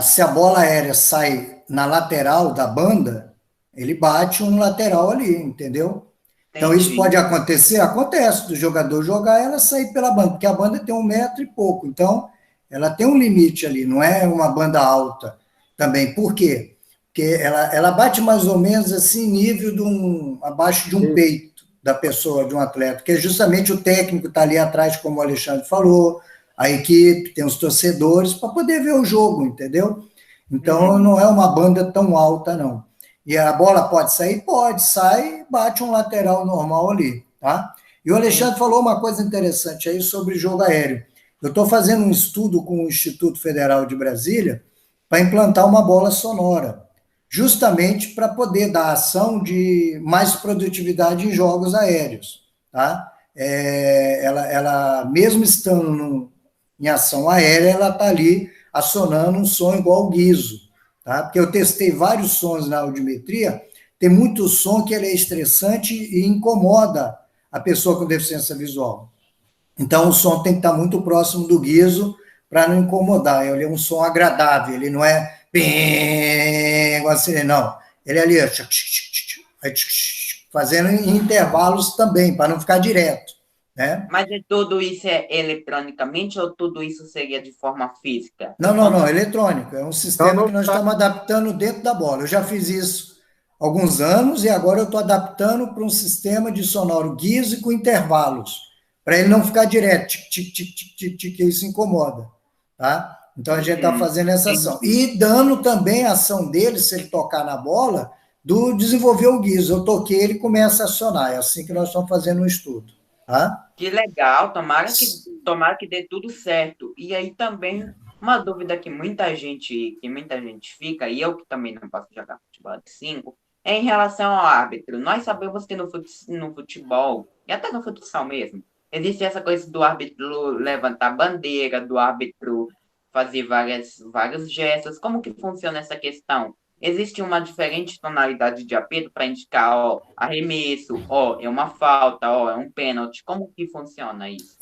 se a bola aérea sai na lateral da banda, ele bate um lateral ali, entendeu? Então, isso entendi. pode acontecer? Acontece, do jogador jogar ela sair pela banda, porque a banda tem 1 metro e pouco, então ela tem um limite ali, não é uma banda alta também. Por quê? Porque ela bate mais ou menos assim, nível abaixo de um peito da pessoa, de um atleta, que é justamente o técnico está ali atrás, como o Alexandre falou, a equipe, tem os torcedores, para poder ver o jogo, entendeu? Então, Uhum. não é uma banda tão alta, não. E a bola pode sair? Pode, sai, bate um lateral normal ali, tá? E o Alexandre falou uma coisa interessante aí sobre jogo aéreo. Eu estou fazendo um estudo com o Instituto Federal de Brasília para implantar uma bola sonora, justamente para poder dar ação de mais produtividade em jogos aéreos, tá? Ela mesmo estando em ação aérea, ela está ali acionando um som igual o guizo, tá? Porque eu testei vários sons na audiometria, tem muito som que ele é estressante e incomoda a pessoa com deficiência visual. Então, o som tem que estar muito próximo do guizo para não incomodar. Ele é um som agradável, ele não é igual assim, não. Ele é ali, fazendo em intervalos também, para não ficar direto, né? Mas tudo isso é eletronicamente ou tudo isso seria de forma física? Não, não, Como... não, eletrônico. É um Não, sistema não que nós tá. estamos adaptando dentro da bola. Eu já fiz isso há alguns anos e agora eu estou adaptando para um sistema de sonoro guizo com intervalos, para ele não ficar direto, tic, tic, tic, tic, tic, tic, que isso incomoda, tá? Então a gente está fazendo essa ação. Entendi. E dando também a ação dele, se ele tocar na bola, do desenvolver o guizo. Eu toquei, ele começa a acionar. É assim que nós estamos fazendo o estudo, tá? Que legal, tomara que dê tudo certo. E aí também uma dúvida que muita gente fica, e eu que também não posso jogar futebol de 5, é em relação ao árbitro. Nós sabemos que no futebol, e até no futsal mesmo, existe essa coisa do árbitro levantar bandeira, do árbitro fazer vários gestos. Como que funciona essa questão? Existe uma diferente tonalidade de apito para indicar, ó, arremesso, ó, é uma falta, ó, é um pênalti. Como que funciona isso?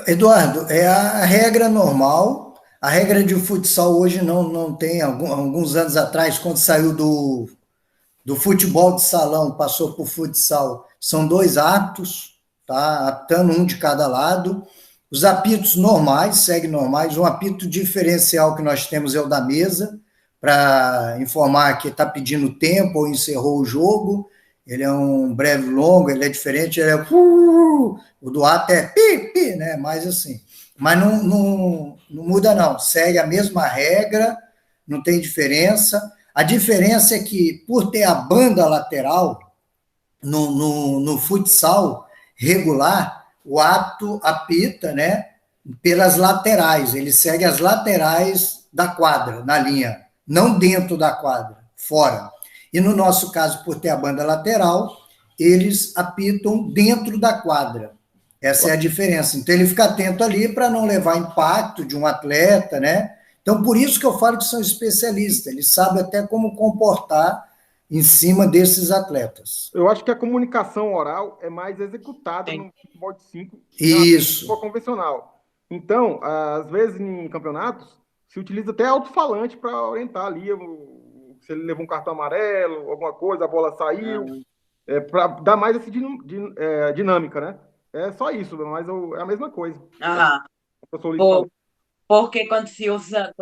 Eduardo, é a regra normal. A regra de futsal hoje não tem. Alguns anos atrás, quando saiu do futebol de salão, passou para o futsal, são 2 atos, tá? Apitando um de cada lado. Os apitos normais, seguem normais. Um apito diferencial que nós temos é o da mesa, para informar que está pedindo tempo ou encerrou o jogo. Ele é um breve longo, ele é diferente, ele é o do ato é pi, pi, né? Mais assim. Mas não muda, não. Segue a mesma regra, não tem diferença. A diferença é que, por ter a banda lateral no futsal regular, o ato apita, né? Pelas laterais. Ele segue as laterais da quadra, na linha, não dentro da quadra, fora. E no nosso caso, por ter a banda lateral, eles apitam dentro da quadra. Essa é a diferença. Então, ele fica atento ali para não levar impacto de um atleta, né? Então, por isso que eu falo que são especialistas. Eles sabem até como comportar em cima desses atletas. Eu acho que a comunicação oral é mais executada no futebol de 5 Isso. futebol convencional. Então, às vezes, em campeonatos, se utiliza até alto-falante para orientar ali se ele levou um cartão amarelo, alguma coisa, a bola saiu, para dar mais essa dinâmica, né? É só isso, mas é a mesma coisa. Aham. O professor Luiz falou. Porque quando se usa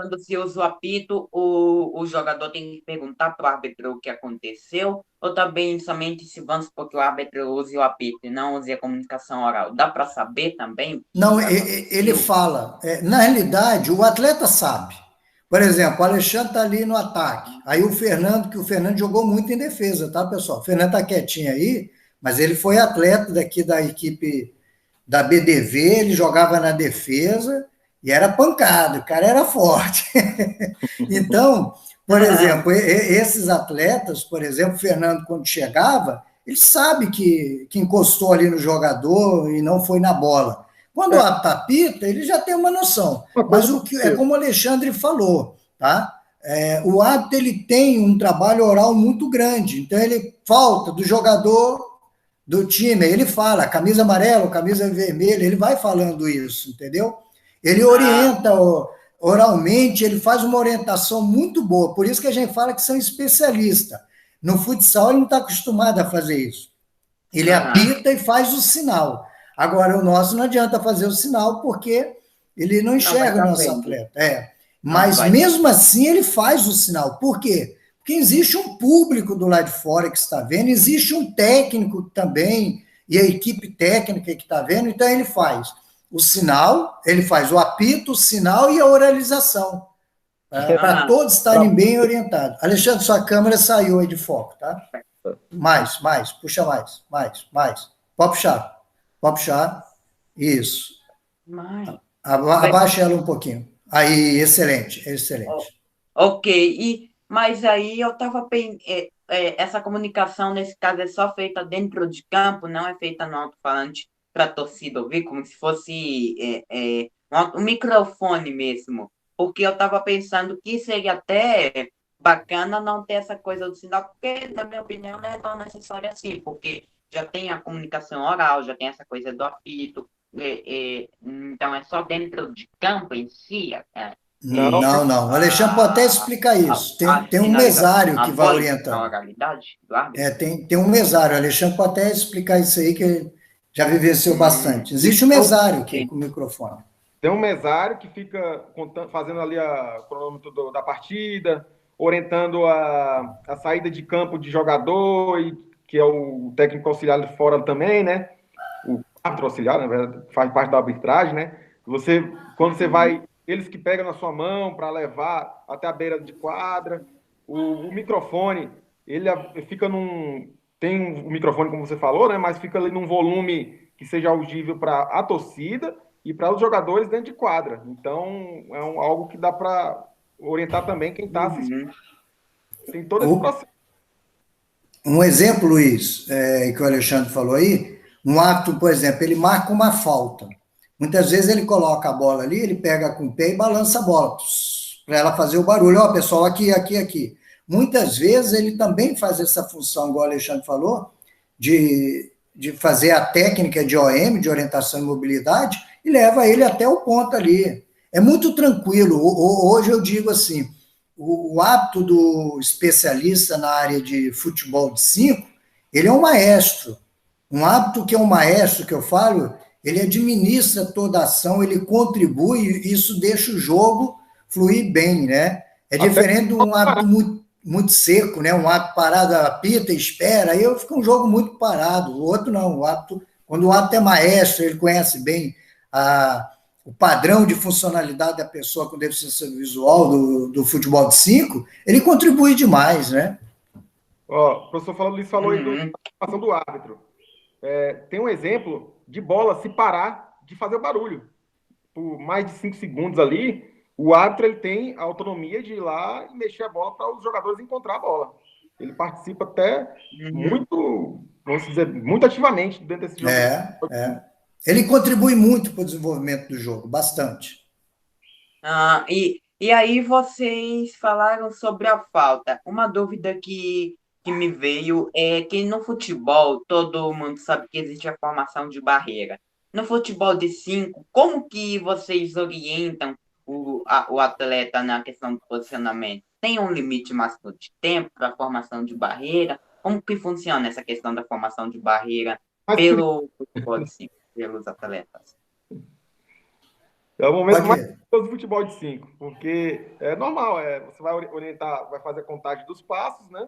o apito, o jogador tem que perguntar para o árbitro o que aconteceu, ou também somente se vamos supor que o árbitro use o apito e não use a comunicação oral. Dá para saber também o que Não, aconteceu? ele fala. Na realidade, o atleta sabe. Por exemplo, o Alexandre está ali no ataque. Aí o Fernando jogou muito em defesa, tá, pessoal? O Fernando está quietinho aí, mas ele foi atleta daqui da equipe da BDV, ele jogava na defesa e era pancada, o cara era forte. Então, por exemplo, esses atletas, por exemplo, o Fernando, quando chegava, ele sabe que encostou ali no jogador e não foi na bola. Quando o árbitro apita, ele já tem uma noção. Mas o que é como o Alexandre falou, tá? O árbitro ele tem um trabalho oral muito grande, então ele falta do jogador do time, ele fala camisa amarela, camisa vermelha, ele vai falando isso, entendeu? Ele orienta oralmente, ele faz uma orientação muito boa, por isso que a gente fala que são especialistas. No futsal ele não está acostumado a fazer isso. Ele apita e faz o sinal. Agora, o nosso não adianta fazer o sinal, porque ele não enxerga o nosso atleta. Mas mesmo assim ele faz o sinal. Por quê? Porque existe um público do lado de fora que está vendo, existe um técnico também, e a equipe técnica que está vendo, então ele faz o sinal, ele faz o apito, o sinal e a oralização, para todos estarem bem orientados. Alexandre, sua câmera saiu aí de foco, tá? Mais, puxa mais. Pode puxar. Isso. Abaixa ela um pouquinho. Aí, excelente. Ok, mas aí eu estava pensando, essa comunicação, nesse caso, é só feita dentro de campo, não é feita no alto-falante para a torcida ouvir, como se fosse um microfone mesmo. Porque eu estava pensando que seria até bacana não ter essa coisa do sinal, porque, na minha opinião, não é tão necessário assim, porque já tem a comunicação oral, já tem essa coisa do apito, então é só dentro de campo em si. Não. O Alexandre pode até explicar isso. Tem um mesário que vai orientando. Tem um mesário. O Alexandre pode até explicar isso aí, que já vivenciou bastante. Existe um mesário aqui com o microfone. Tem um mesário que fica fazendo ali o cronômetro da partida, orientando a saída de campo de jogador, que é o técnico auxiliar de fora também, né? O árbitro auxiliar, na verdade, faz parte da arbitragem, né? Quando você vai, eles que pegam na sua mão para levar até a beira de quadra. O microfone, ele fica tem um microfone, como você falou, né? Mas fica ali num volume que seja audível para a torcida e para os jogadores dentro de quadra. Então, é algo que dá para orientar também quem está assistindo. Tem todo esse processo. Um exemplo, Luiz, que o Alexandre falou aí, um árbitro, por exemplo, ele marca uma falta. Muitas vezes ele coloca a bola ali, ele pega com o pé e balança a bola, para ela fazer o barulho. Ó, pessoal, aqui. Muitas vezes ele também faz essa função, igual o Alexandre falou, de fazer a técnica de OM, de orientação e mobilidade, e leva ele até o ponto ali. É muito tranquilo. Hoje eu digo assim, o hábito do especialista na área de futebol de 5, ele é um maestro. Um hábito que é um maestro, que eu falo, ele administra toda a ação, ele contribui, e isso deixa o jogo fluir bem, né? É diferente de um hábito muito seco, né? Um hábito parado, apita, espera, aí fica um jogo muito parado. O outro não, quando o hábito é maestro, ele conhece bem o padrão de funcionalidade da pessoa com deficiência visual do futebol de 5, ele contribui demais, né? O professor Luiz falou aí da participação do árbitro. Tem um exemplo de bola se parar de fazer o barulho. Por mais de 5 segundos ali, o árbitro ele tem a autonomia de ir lá e mexer a bola para os jogadores encontrar a bola. Ele participa até muito, vamos dizer, muito ativamente dentro desse jogo. Ele contribui muito para o desenvolvimento do jogo, bastante. E aí vocês falaram sobre a falta. Uma dúvida que que me veio é que no futebol todo mundo sabe que existe a formação de barreira. No futebol de 5, como que vocês orientam o atleta na questão do posicionamento? Tem um limite máximo de tempo para a formação de barreira? Como que funciona essa questão da formação de barreira Mas pelo futebol de 5, pelos atletas? é o momento Pode mais ir. gostoso do futebol de 5, porque é normal, você vai orientar, vai fazer a contagem dos passos, né?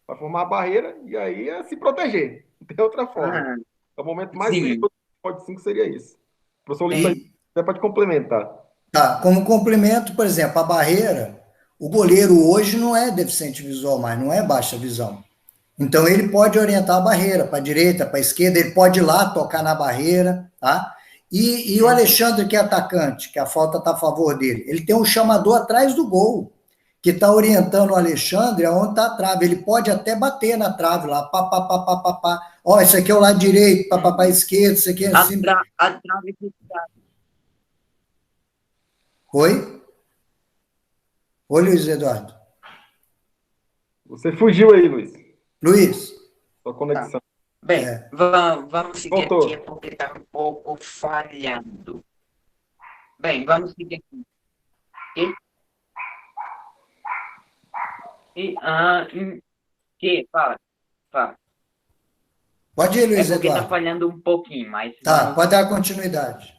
Vai formar a barreira e aí é se proteger. Não tem outra forma. Ah, É o momento mais gostoso sim. do futebol de 5 seria isso. O professor Ulisses E, até pode complementar. tá, como complemento, por exemplo, a barreira, o goleiro hoje não é deficiente visual mais, não é baixa visão. Então ele pode orientar a barreira para a direita, para a esquerda, ele pode ir lá tocar na barreira, tá? E o Alexandre, que é atacante, que a falta está a favor dele, ele tem um chamador atrás do gol, que está orientando o Alexandre aonde está a trave. Ele pode até bater na trave lá, pá, pá, pá, pá, pá, pá. Ó, esse aqui é o lado direito, pá, pá, pá, esquerdo, isso aqui é assim. A trave fica. Oi? Oi, Luiz Eduardo. Você fugiu aí, Luiz. Luiz, Sua Tá. conexão. Bem, é, vamos seguir aqui, Voltou. porque está um pouco falhando. Bem, vamos seguir aqui. E, fala, fala. pode ir, É Luiz porque está Eduardo. falhando um pouquinho, mas Tá, pode dar continuidade.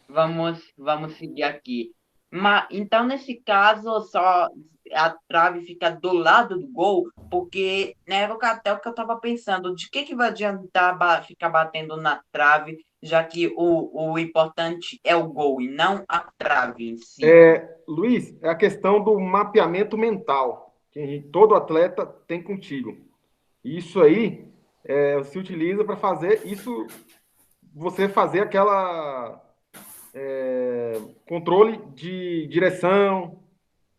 vamos seguir aqui. Mas, então, nesse caso, só a trave fica do lado do gol, porque né, era até o que eu estava pensando, de que vai adiantar ficar batendo na trave, já que o importante é o gol e não a trave em si. Luiz, é a questão do mapeamento mental que todo atleta tem contigo. Isso aí se utiliza para fazer isso, você fazer aquela controle de direção,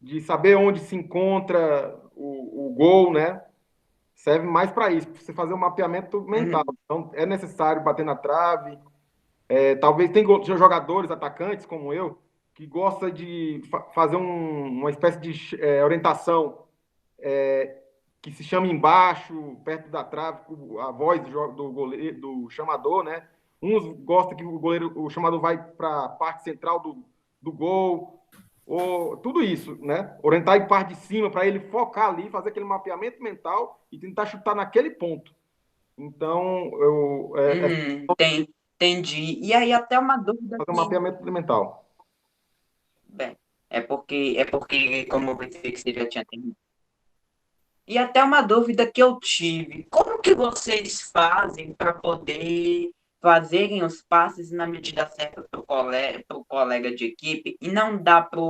de saber onde se encontra o gol, né? Serve mais para isso, para você fazer um mapeamento mental. Uhum, Então, é necessário bater na trave. Talvez tem jogadores, atacantes como eu, que gosta de fazer uma espécie de orientação que se chama embaixo, perto da trave, a voz do goleiro, do chamador, né? Uns gostam que o chamador vai para a parte central do gol, ou tudo isso, né? Orientar em parte de cima para ele focar ali, fazer aquele mapeamento mental e tentar chutar naquele ponto. Então, entendi. E aí até uma dúvida fazer um que, mapeamento mental. bem, é porque como eu pensei que você já tinha terminado. E até uma dúvida que eu tive, como que vocês fazem para poder fazerem os passes na medida certa para o colega de equipe e não dar para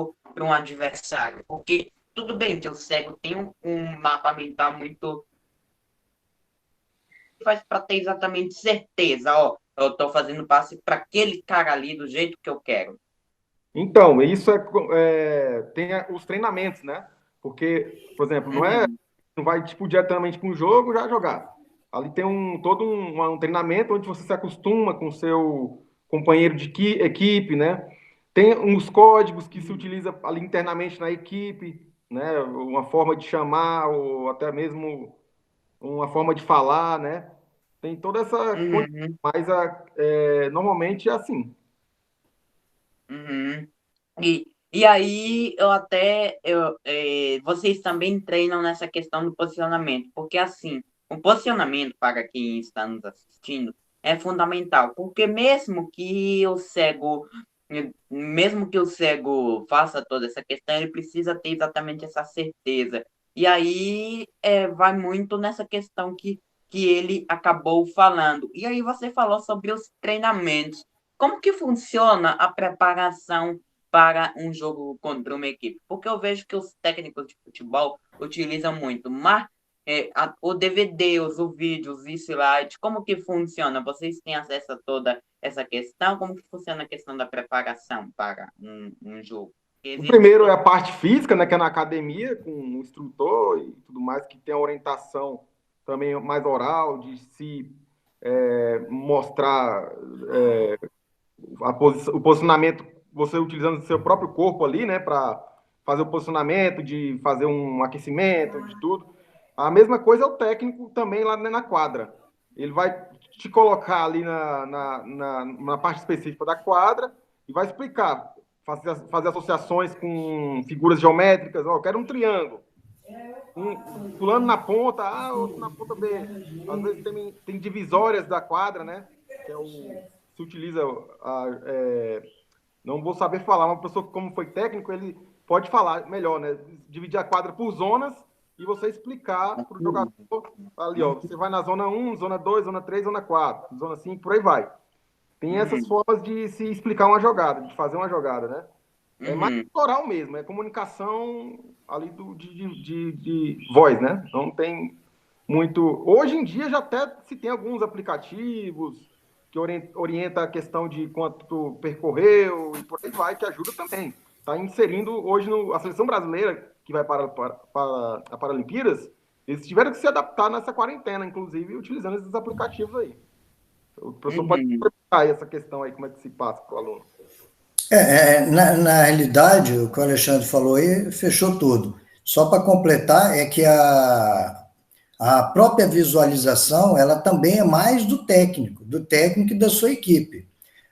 um adversário? Porque tudo bem que o cego tem um mapa mental muito faz para ter exatamente certeza, ó, eu estou fazendo passe para aquele cara ali do jeito que eu quero. Então, isso tem os treinamentos, né? Porque, por exemplo, Uhum, não vai tipo diretamente com o jogo já jogar. Ali tem todo um treinamento onde você se acostuma com o seu companheiro de equipe, né? Tem uns códigos que se utiliza ali internamente na equipe, né? Uma forma de chamar ou até mesmo uma forma de falar, né? Tem toda essa condição, uhum, mas normalmente é assim. uhum. E aí, vocês também treinam nessa questão do posicionamento, porque assim, o posicionamento para quem está nos assistindo é fundamental, porque mesmo que o cego faça toda essa questão, ele precisa ter exatamente essa certeza. E aí, vai muito nessa questão que ele acabou falando. E aí você falou sobre os treinamentos. Como que funciona a preparação para um jogo contra uma equipe? Porque eu vejo que os técnicos de futebol utilizam muito, mas o DVD, o vídeo, os slides, como que funciona? Vocês têm acesso a toda essa questão? Como que funciona a questão da preparação para um jogo? O Existe. primeiro é a parte física, né, que é na academia, com um instrutor e tudo mais, que tem a orientação também mais oral, de se mostrar o posicionamento, você utilizando o seu próprio corpo ali, né, para fazer o posicionamento, de fazer um aquecimento, de tudo. A mesma coisa é o técnico também lá na quadra. Ele vai te colocar ali na parte específica da quadra e vai explicar, fazer associações com figuras geométricas. Eu quero um triângulo. Pulando na ponta A, outro na ponta B. Às vezes tem divisórias da quadra, né? Que se utiliza. Não vou saber falar, uma pessoa, como foi técnico, ele pode falar melhor, né? Dividir a quadra por zonas e você explicar para o jogador ali, ó. Você vai na zona 1, zona 2, zona 3, zona 4, zona 5, por aí vai. Tem essas formas de se explicar uma jogada, de fazer uma jogada, né? É mais oral mesmo, é comunicação ali de voz, né? Não tem muito. Hoje em dia já até se tem alguns aplicativos que orienta a questão de quanto tu percorreu e por aí vai, que ajuda também. Está inserindo hoje a seleção brasileira, que vai para a Paralimpíadas, eles tiveram que se adaptar nessa quarentena, inclusive, utilizando esses aplicativos aí. O professor pode explicar essa questão aí, como é que se passa para o aluno. Na realidade, o que o Alexandre falou aí fechou tudo. Só para completar, é que a própria visualização, ela também é mais do técnico e da sua equipe.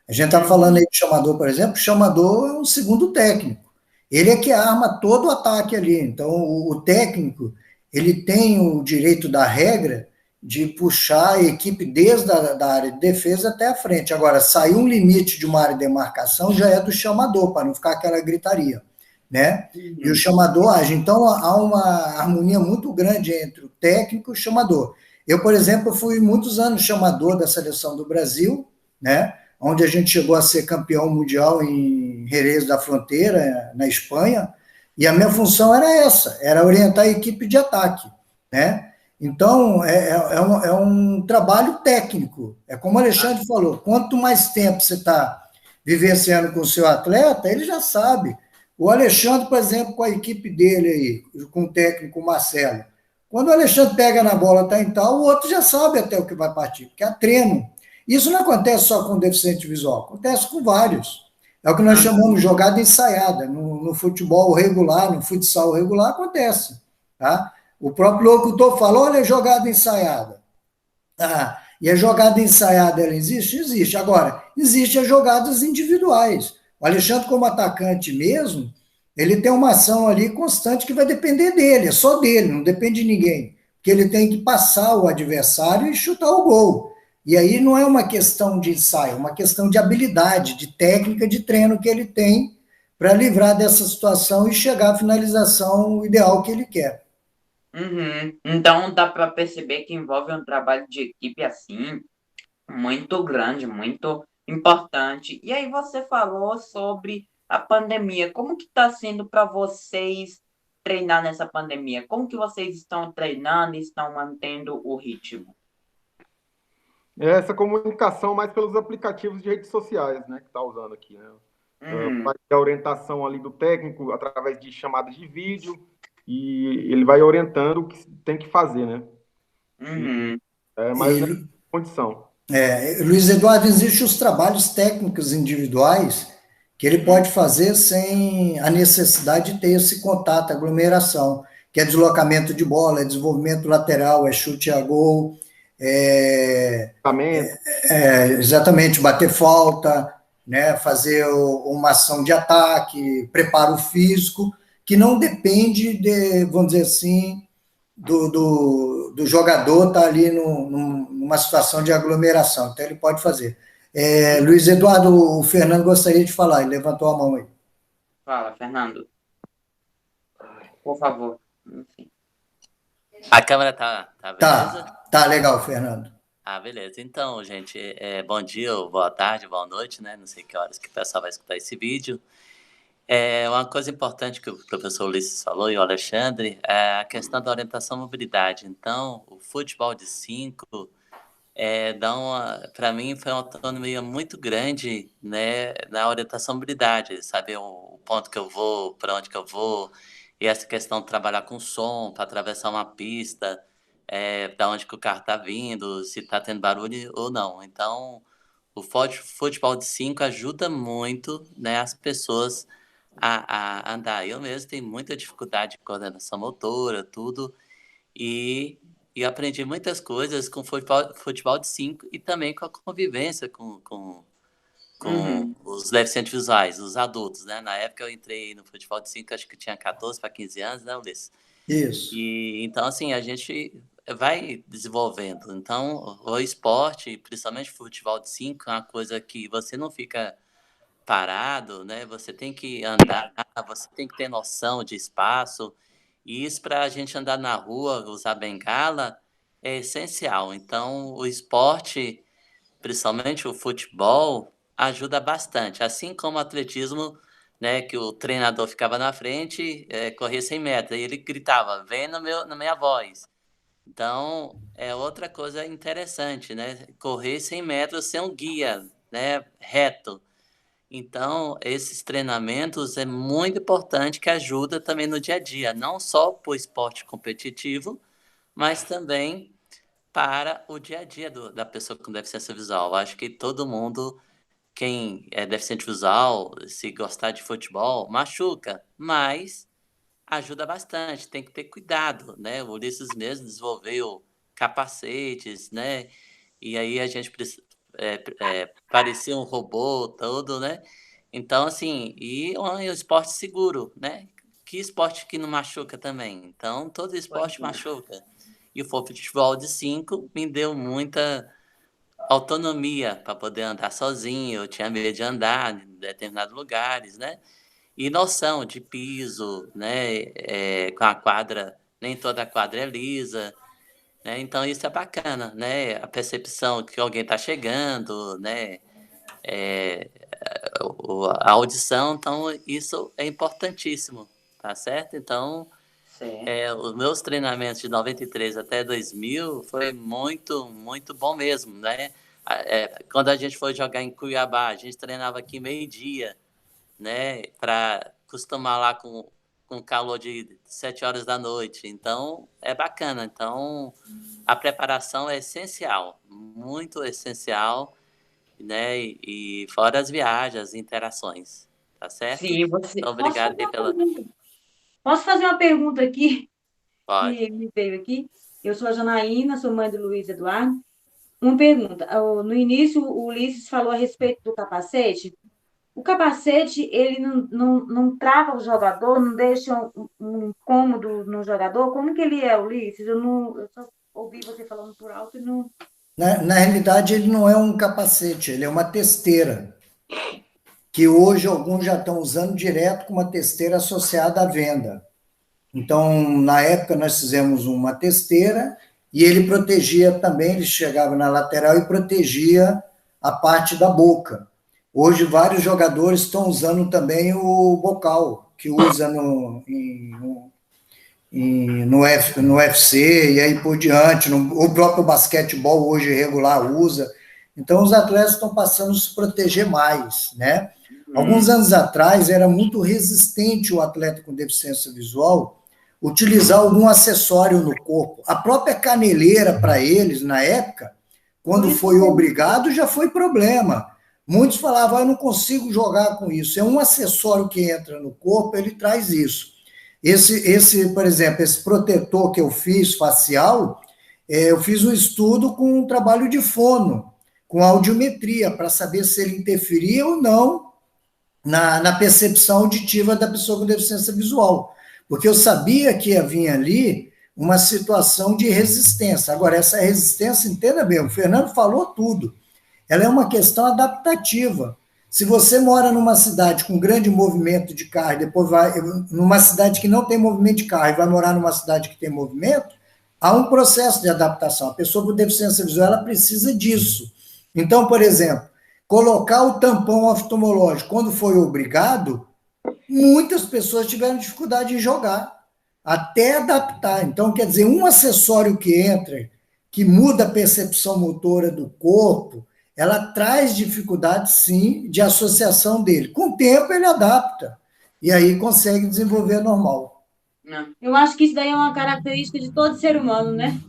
A gente está falando aí de chamador, por exemplo, o chamador é um segundo técnico. Ele é que arma todo o ataque ali. Então, o técnico, ele tem o direito da regra de puxar a equipe desde a área de defesa até a frente. Agora, sair um limite de uma área de demarcação já é do chamador, para não ficar aquela gritaria, né? E o chamador age. Então, há uma harmonia muito grande entre o técnico e o chamador. Eu, por exemplo, fui muitos anos chamador da seleção do Brasil, né? Onde a gente chegou a ser campeão mundial em Jerez da Fronteira, na Espanha, e a minha função era essa, era orientar a equipe de ataque, né? Então, é um trabalho técnico. É como o Alexandre falou, quanto mais tempo você está vivenciando com o seu atleta, ele já sabe. O Alexandre, por exemplo, com a equipe dele aí, com o técnico Marcelo, quando o Alexandre pega na bola, está em tal, o outro já sabe até o que vai partir, porque é treino. Isso não acontece só com deficiente visual, acontece com vários. É o que nós chamamos de jogada ensaiada. No futebol regular, no futsal regular, acontece. Tá? O próprio locutor fala, olha a jogada ensaiada. E a jogada ensaiada, ela existe? Existe. Agora, existem as jogadas individuais. O Alexandre, como atacante mesmo, ele tem uma ação ali constante que vai depender dele, é só dele, não depende de ninguém. Porque ele tem que passar o adversário e chutar o gol. E aí não é uma questão de ensaio, é uma questão de habilidade, de técnica, de treino que ele tem para livrar dessa situação e chegar à finalização ideal que ele quer. Então dá para perceber que envolve um trabalho de equipe assim, muito grande, muito importante. E aí você falou sobre a pandemia. Como que está sendo para vocês treinar nessa pandemia? Como que vocês estão treinando e estão mantendo o ritmo? Essa comunicação mais pelos aplicativos de redes sociais, né, que está usando aqui, né? Vai ter a orientação ali do técnico através de chamadas de vídeo e ele vai orientando o que tem que fazer, né? Mas é condição. Luiz Eduardo, existem os trabalhos técnicos individuais que ele pode fazer sem a necessidade de ter esse contato, aglomeração, que é deslocamento de bola, é desenvolvimento lateral, é chute a gol, exatamente, bater falta, né, fazer uma ação de ataque, preparo físico, que não depende de, vamos dizer assim, do jogador estar ali numa situação de aglomeração. Então, ele pode fazer. Luiz Eduardo, o Fernando gostaria de falar, ele levantou a mão aí. Fala, Fernando. Por favor. Enfim. A câmera tá beleza? Tá legal, Fernando. Beleza. Então, gente, bom dia, ou boa tarde, boa noite, né? Não sei que horas que o pessoal vai escutar esse vídeo. Uma coisa importante que o professor Ulisses falou e o Alexandre é a questão da orientação à mobilidade. Então, o futebol de 5 para mim, foi uma autonomia muito grande, né, na orientação à mobilidade, saber o ponto que eu vou, para onde que eu vou, e essa questão de trabalhar com som, para atravessar uma pista, da onde que o carro está vindo, se está tendo barulho ou não. Então, o futebol de 5 ajuda muito, né, as pessoas a andar. Eu mesmo tenho muita dificuldade de coordenação motora, tudo, e aprendi muitas coisas com futebol de 5 e também com a convivência com os deficientes visuais, os adultos, né? Na época eu entrei no futebol de 5, acho que eu tinha 14 para 15 anos, né, Ulisses? Isso. E então, assim, a gente vai desenvolvendo. Então, o esporte, principalmente o futebol de 5, é uma coisa que você não fica parado, né? Você tem que andar, você tem que ter noção de espaço. E isso para a gente andar na rua, usar bengala, é essencial. Então, o esporte, principalmente o futebol, ajuda bastante. Assim como o atletismo, né, que o treinador ficava na frente, corria 100 metros, e ele gritava, vem na minha voz. Então, é outra coisa interessante, né? Correr 100 metros sem um guia, né, reto. Então, esses treinamentos é muito importante que ajuda também no dia a dia, não só para o esporte competitivo, mas também para o dia a dia da pessoa com deficiência visual. Eu acho que todo mundo, quem é deficiente visual, se gostar de futebol, machuca, mas ajuda bastante, tem que ter cuidado, né? O Ulisses mesmo desenvolveu capacetes, né? E aí a gente parecia um robô todo, né? Então, assim, e um esporte seguro, né? Que esporte que não machuca também? Então, todo esporte machuca. E o futebol de 5 me deu muita autonomia para poder andar sozinho. Eu tinha medo de andar em determinados lugares, né? E noção de piso, né? Com a quadra, nem toda a quadra é lisa, né? Então isso é bacana, né? A percepção que alguém está chegando, né? A audição, então isso é importantíssimo, tá certo? Então, os meus treinamentos de 93 até 2000 foi muito, muito bom mesmo, né? Quando a gente foi jogar em Cuiabá, a gente treinava aqui meio-dia, né? Para acostumar lá com calor de 7 horas da noite. Então, é bacana. Então, a preparação é essencial, muito essencial, né? E fora as viagens, as interações, tá certo? Sim, você. Então, Posso obrigado fazer aí uma pela... pergunta? Posso fazer uma pergunta aqui Pode. que me veio aqui? Eu sou a Janaína, sou mãe do Luiz Eduardo. Uma pergunta. No início, o Ulisses falou a respeito do capacete. O capacete, ele não trava o jogador, não deixa um incômodo no jogador? Como que ele é, Ulisses? Eu só ouvi você falando por alto e não... Na realidade, ele não é um capacete, ele é uma testeira, que hoje alguns já estão usando direto com uma testeira associada à venda. Então, na época, nós fizemos uma testeira e ele protegia também, ele chegava na lateral e protegia a parte da boca. Hoje, vários jogadores estão usando também o bocal, que usa no UFC e aí por diante. O próprio basquetebol hoje regular usa. Então, os atletas estão passando a se proteger mais, né? Alguns anos atrás, era muito resistente o atleta com deficiência visual utilizar algum acessório no corpo. A própria caneleira, para eles, na época, quando foi obrigado, já foi problema. Muitos falavam, eu não consigo jogar com isso. É um acessório que entra no corpo, ele traz isso. Por exemplo, esse protetor que eu fiz, facial, eu fiz um estudo com um trabalho de fono, com audiometria, para saber se ele interferia ou não na percepção auditiva da pessoa com deficiência visual. Porque eu sabia que havia ali uma situação de resistência. Agora, essa resistência, entenda bem, o Fernando falou tudo. Ela é uma questão adaptativa. Se você mora numa cidade com grande movimento de carro, depois vai numa cidade que não tem movimento de carro e vai morar numa cidade que tem movimento, há um processo de adaptação. A pessoa com deficiência visual ela precisa disso. Então, por exemplo, colocar o tampão oftalmológico quando foi obrigado, muitas pessoas tiveram dificuldade em jogar, até adaptar. Então, quer dizer, um acessório que entra, que muda a percepção motora do corpo, ela traz dificuldade, sim, de associação dele. Com o tempo, ele adapta. E aí consegue desenvolver normal. Eu acho que isso daí é uma característica de todo ser humano, né?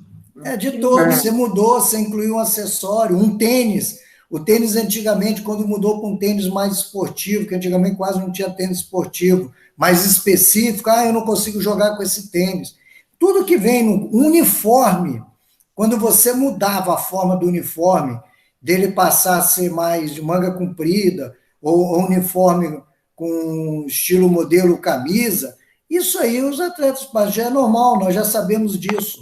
De todo. Você mudou, você incluiu um acessório, um tênis. O tênis antigamente, quando mudou para um tênis mais esportivo, que antigamente quase não tinha tênis esportivo, mais específico, eu não consigo jogar com esse tênis. Tudo que vem no uniforme, quando você mudava a forma do uniforme, dele passar a ser mais de manga comprida, ou uniforme com estilo modelo camisa, isso aí os atletas já é normal, nós já sabemos disso.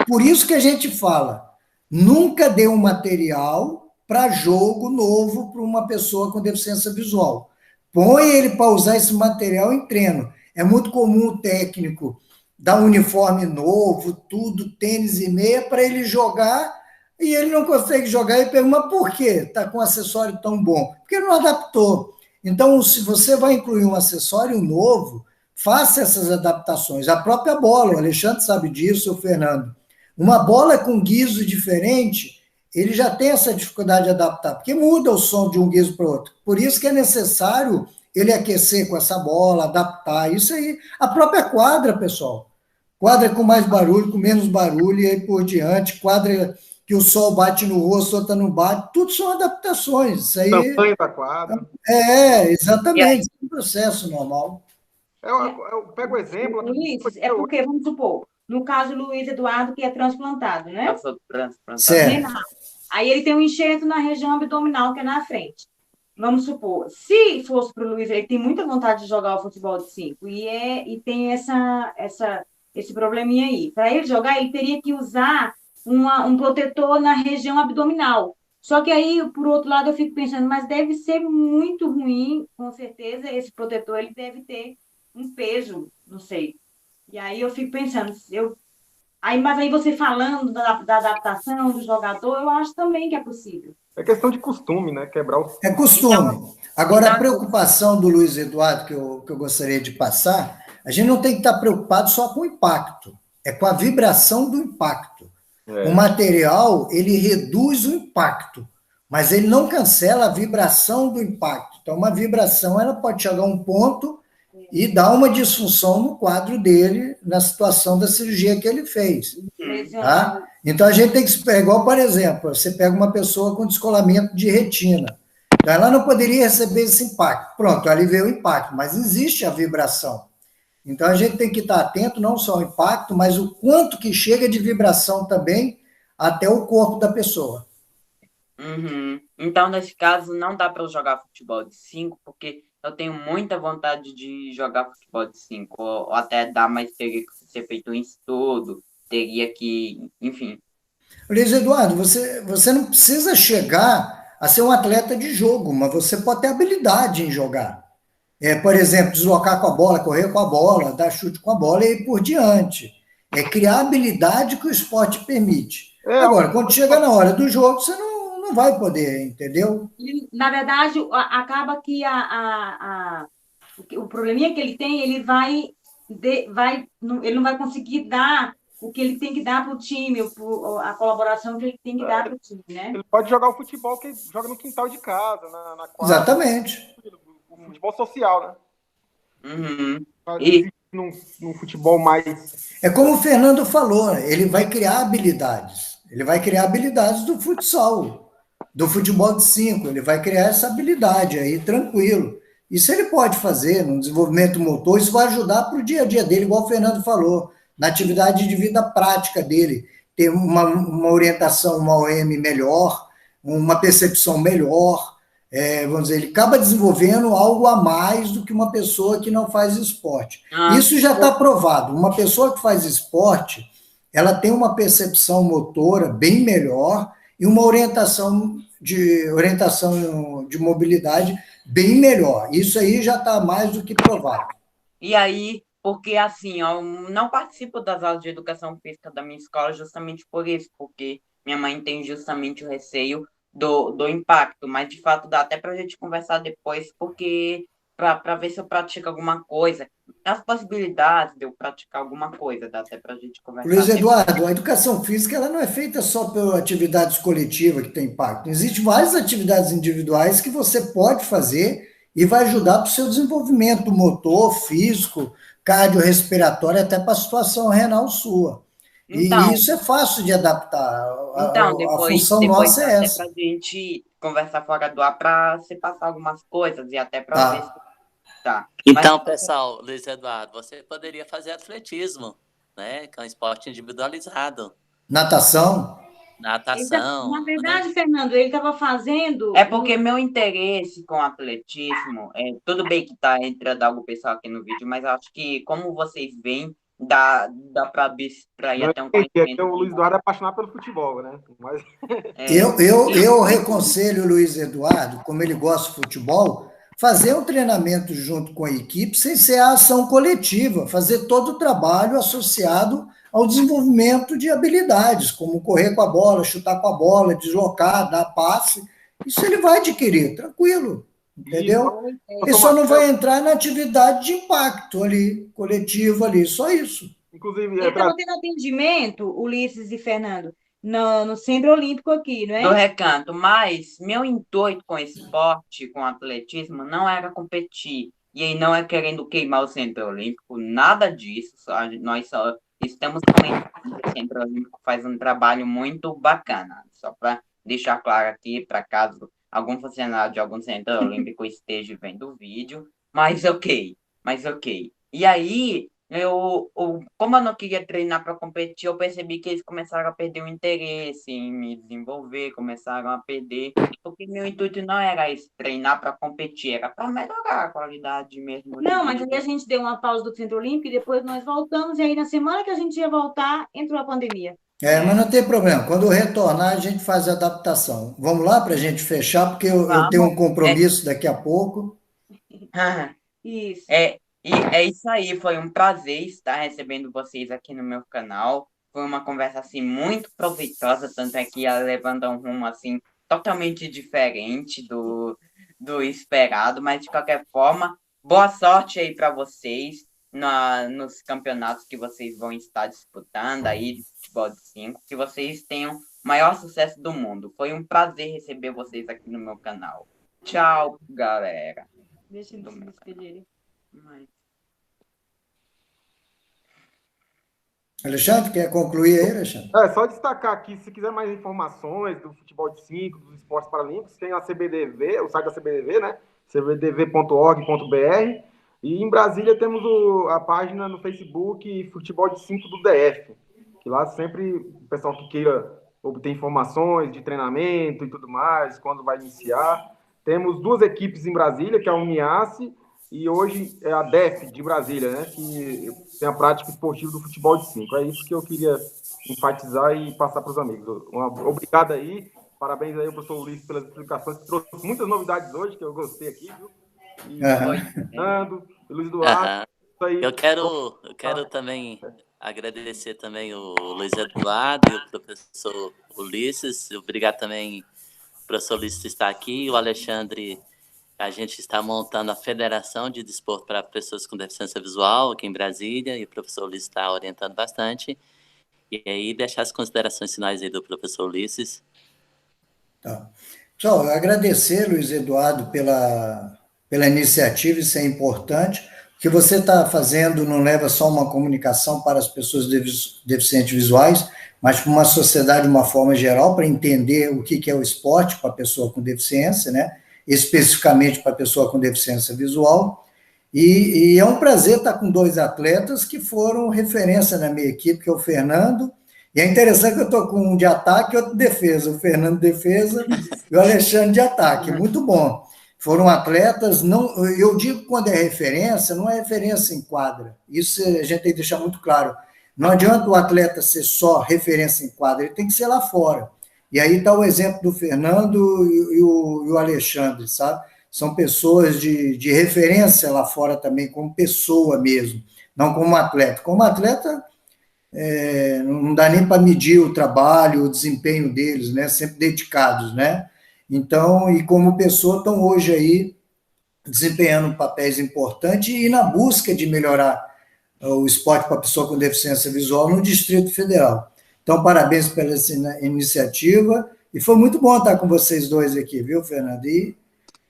Por isso que a gente fala, nunca dê um material para jogo novo para uma pessoa com deficiência visual. Põe ele para usar esse material em treino. É muito comum o técnico dar um uniforme novo, tudo, tênis e meia, para ele jogar, e ele não consegue jogar e pergunta, por quê? Está com um acessório tão bom? Porque não adaptou. Então, se você vai incluir um acessório novo, faça essas adaptações. A própria bola, o Alexandre sabe disso, o Fernando. Uma bola com guiso diferente, ele já tem essa dificuldade de adaptar, porque muda o som de um guiso para o outro. Por isso que é necessário ele aquecer com essa bola, adaptar. Isso aí, a própria quadra, pessoal. Quadra com mais barulho, com menos barulho, e aí por diante. Quadra que o sol bate no rosto, outra não bate. Tudo são adaptações. Isso aí. Tamanho da quadra. Exatamente. É um processo normal. Eu pego o exemplo. Luiz, é porque, vamos supor, no caso do Luiz Eduardo, que é transplantado, né? Eu sou transplantado. Certo. Aí ele tem um enxerto na região abdominal, que é na frente. Vamos supor, se fosse para o Luiz, ele tem muita vontade de jogar o futebol de 5 e tem esse probleminha aí. Para ele jogar, ele teria que usar um protetor na região abdominal. Só que aí, por outro lado, eu fico pensando, mas deve ser muito ruim, com certeza, esse protetor, ele deve ter um peso, não sei. E aí eu fico pensando, mas aí você falando da adaptação do jogador, eu acho também que é possível. É questão de costume, né? Quebrar o... É costume. Agora, a preocupação do Luiz Eduardo, que eu gostaria de passar, a gente não tem que estar preocupado só com o impacto, é com a vibração do impacto. O material, ele reduz o impacto, mas ele não cancela a vibração do impacto. Então, uma vibração, ela pode chegar a um ponto e dar uma disfunção no quadro dele, na situação da cirurgia que ele fez. Tá? Então, a gente tem que... É igual, por exemplo, você pega uma pessoa com descolamento de retina. Então, ela não poderia receber esse impacto. Pronto, ali veio o impacto, mas existe a vibração. Então, a gente tem que estar atento não só ao impacto, mas o quanto que chega de vibração também até o corpo da pessoa. Uhum. Então, nesse caso, não dá para eu jogar futebol de 5, porque eu tenho muita vontade de jogar futebol de 5, ou até dá, mas teria que ser feito um estudo, teria que, enfim. Luiz Eduardo, você não precisa chegar a ser um atleta de jogo, mas você pode ter habilidade em jogar. Por exemplo, deslocar com a bola, correr com a bola, dar chute com a bola e ir por diante. É criar a habilidade que o esporte permite. Agora, quando chega na hora do jogo, você não vai poder, entendeu? Na verdade, acaba que o probleminha que ele tem, ele não vai conseguir dar o que ele tem que dar para o time, a colaboração que ele tem que dar para o time, né? Ele pode jogar o futebol que ele joga no quintal de casa, na quadra. Exatamente. O futebol social, né? Uhum. E num futebol mais... É como o Fernando falou, ele vai criar habilidades. Ele vai criar habilidades do futsal, do futebol de 5. Ele vai criar essa habilidade aí, tranquilo. Isso ele pode fazer no desenvolvimento motor, isso vai ajudar para o dia a dia dele, igual o Fernando falou, na atividade de vida prática dele, ter uma orientação, uma OM melhor, uma percepção melhor. Vamos dizer, ele acaba desenvolvendo algo a mais do que uma pessoa que não faz esporte. Isso já está provado. Uma pessoa que faz esporte, ela tem uma percepção motora bem melhor e uma orientação de mobilidade bem melhor. Isso aí já está mais do que provado. E aí, porque assim, eu não participo das aulas de educação física da minha escola justamente por isso, porque minha mãe tem justamente o receio do impacto, mas de fato dá até para a gente conversar depois, porque para ver se eu pratico alguma coisa, as possibilidades de eu praticar alguma coisa, dá até para a gente conversar. Luiz Eduardo, a educação física ela não é feita só por atividades coletivas que tem impacto. Existem várias atividades individuais que você pode fazer e vai ajudar para o seu desenvolvimento motor, físico, cardiorrespiratório, até para a situação renal sua. E Então, isso é fácil de adaptar. então A depois, função depois nossa dá é até essa. pra gente conversar fora do ar para se passar algumas coisas e até para ver se Tá. tá. Mas Então, pessoal, Luiz Eduardo, você poderia fazer atletismo, né? Que é um esporte individualizado. Natação? Na Natação, né? verdade, Fernando, ele estava é fazendo porque meu interesse com atletismo, tudo bem que está entrando algo pessoal aqui no vídeo, mas eu acho que, como vocês veem, dá para ir Não até um entendi, é que conhecimento o Luiz geral. Eduardo é apaixonado pelo futebol, né? Mas É, Eu reconselho o Luiz Eduardo, como ele gosta de futebol, fazer um treinamento junto com a equipe sem ser a ação coletiva, fazer todo o trabalho associado ao desenvolvimento de habilidades, como correr com a bola, chutar com a bola, deslocar, dar passe. Isso ele vai adquirir, tranquilo, isso, entendeu? eu Ele sou só não Marcelo, vai entrar na atividade de impacto ali, coletivo ali, só isso. inclusive, ele estava tendo atendimento, Ulisses e Fernando, no Centro Olímpico aqui, não do é? recanto, mas meu intuito com esporte, com atletismo, não era competir, e aí não é querendo queimar o Centro Olímpico, nada disso, nós só estamos comentando que o Centro Olímpico faz um trabalho muito bacana, só para deixar claro aqui, para caso algum funcionário de algum Centro Olímpico esteja vendo o vídeo, mas ok. E aí, como eu não queria treinar para competir, eu percebi que eles começaram a perder o interesse em me desenvolver, começaram a perder, porque meu intuito não era esse, treinar para competir, era para melhorar a qualidade mesmo de Não, mas aí vida. a gente deu uma pausa do Centro Olímpico e depois nós voltamos, e aí na semana que a gente ia voltar, entrou a pandemia. Mas É, não tem problema. Quando retornar, a gente faz a adaptação. Vamos lá para a gente fechar, porque eu tenho vamos, um compromisso daqui a pouco. Isso. é isso aí, foi um prazer estar recebendo vocês aqui no meu canal. Foi uma conversa assim muito proveitosa, tanto é que ela levando um rumo assim totalmente diferente do esperado, mas de qualquer forma, boa sorte aí para vocês nos campeonatos que vocês vão estar disputando aí de futebol de 5, que vocês tenham o maior sucesso do mundo. Foi um prazer receber vocês aqui no meu canal. Tchau, galera. Deixa eles se despedirem. Mas- Alexandre, quer concluir aí, Alexandre? só destacar aqui, se quiser mais informações do futebol de 5, dos esportes paralímpicos, tem a CBDV, o site da CBDV, né? cbdv.org.br. E em Brasília temos a página no Facebook Futebol de 5 do DF, que lá sempre o pessoal que queira obter informações de treinamento e tudo mais, quando vai iniciar. Temos duas equipes em Brasília, que é a Uniace e hoje é a DEF de Brasília, né? Que tem a prática esportiva do futebol de 5. É isso que eu queria enfatizar e passar para os amigos. Obrigado aí, parabéns aí ao professor Ulisses pelas explicações, que trouxe muitas novidades hoje, que eu gostei aqui, viu? E Fernando, Luiz Eduardo, isso aí. Eu quero também agradecer também o Luiz Eduardo e o professor Ulisses. Obrigado também, professor Ulisses, estar aqui. O Alexandre, a gente está montando a Federação de Desporto para Pessoas com Deficiência Visual aqui em Brasília, e o professor Ulisses está orientando bastante. E aí, deixar as considerações finais aí do professor Ulisses. Tá. Pessoal, eu agradecer, Luiz Eduardo, pela iniciativa, isso é importante. O que você está fazendo não leva só uma comunicação para as pessoas deficientes visuais, mas para uma sociedade de uma forma geral, para entender o que é o esporte para a pessoa com deficiência, né? Especificamente para a pessoa com deficiência visual. E é um prazer estar com dois atletas que foram referência na minha equipe, que é o Fernando. E é interessante que eu estou com um de ataque e outro de defesa, o Fernando de defesa e o Alexandre de ataque. Muito bom. Foram atletas, não, eu digo que quando é referência, não é referência em quadra. Isso a gente tem que deixar muito claro. Não adianta o atleta ser só referência em quadra, ele tem que ser lá fora. E aí está o exemplo do Fernando e o Alexandre, sabe? São pessoas de referência lá fora também, como pessoa mesmo, não como atleta. Como atleta, não dá nem para medir o trabalho, o desempenho deles, né? Sempre dedicados, né? Então, e como pessoa, estão hoje aí desempenhando papéis importantes e na busca de melhorar o esporte para pessoa com deficiência visual no Distrito Federal. Então, parabéns pela iniciativa, e foi muito bom estar com vocês dois aqui, viu, Fernando? E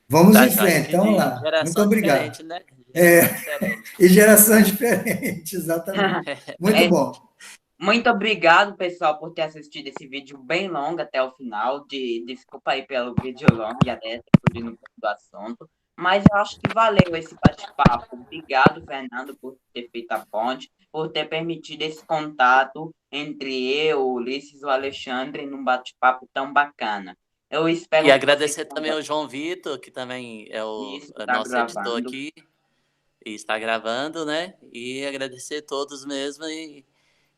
vamos em frente, vamos lá. Muito obrigado. Né? E geração diferente, exatamente. Muito bom. Muito obrigado, pessoal, por ter assistido esse vídeo bem longo até o final. Desculpa aí pelo vídeo longo e até fugindo um pouco do assunto. Mas eu acho que valeu esse bate-papo. Obrigado, Fernando, por ter feito a ponte, por ter permitido esse contato entre eu, o Ulisses e o Alexandre num bate-papo tão bacana. Eu espero E que vocês agradecer tenham também ao João Vitor, que também é o isso, é tá nosso editor gravando. aqui e está gravando, né? E agradecer a todos mesmo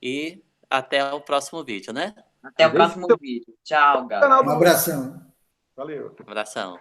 e até o próximo vídeo, né? Até E o vem esse próximo vídeo. Tchau, canal galera. Um do. abração. Valeu. Abração.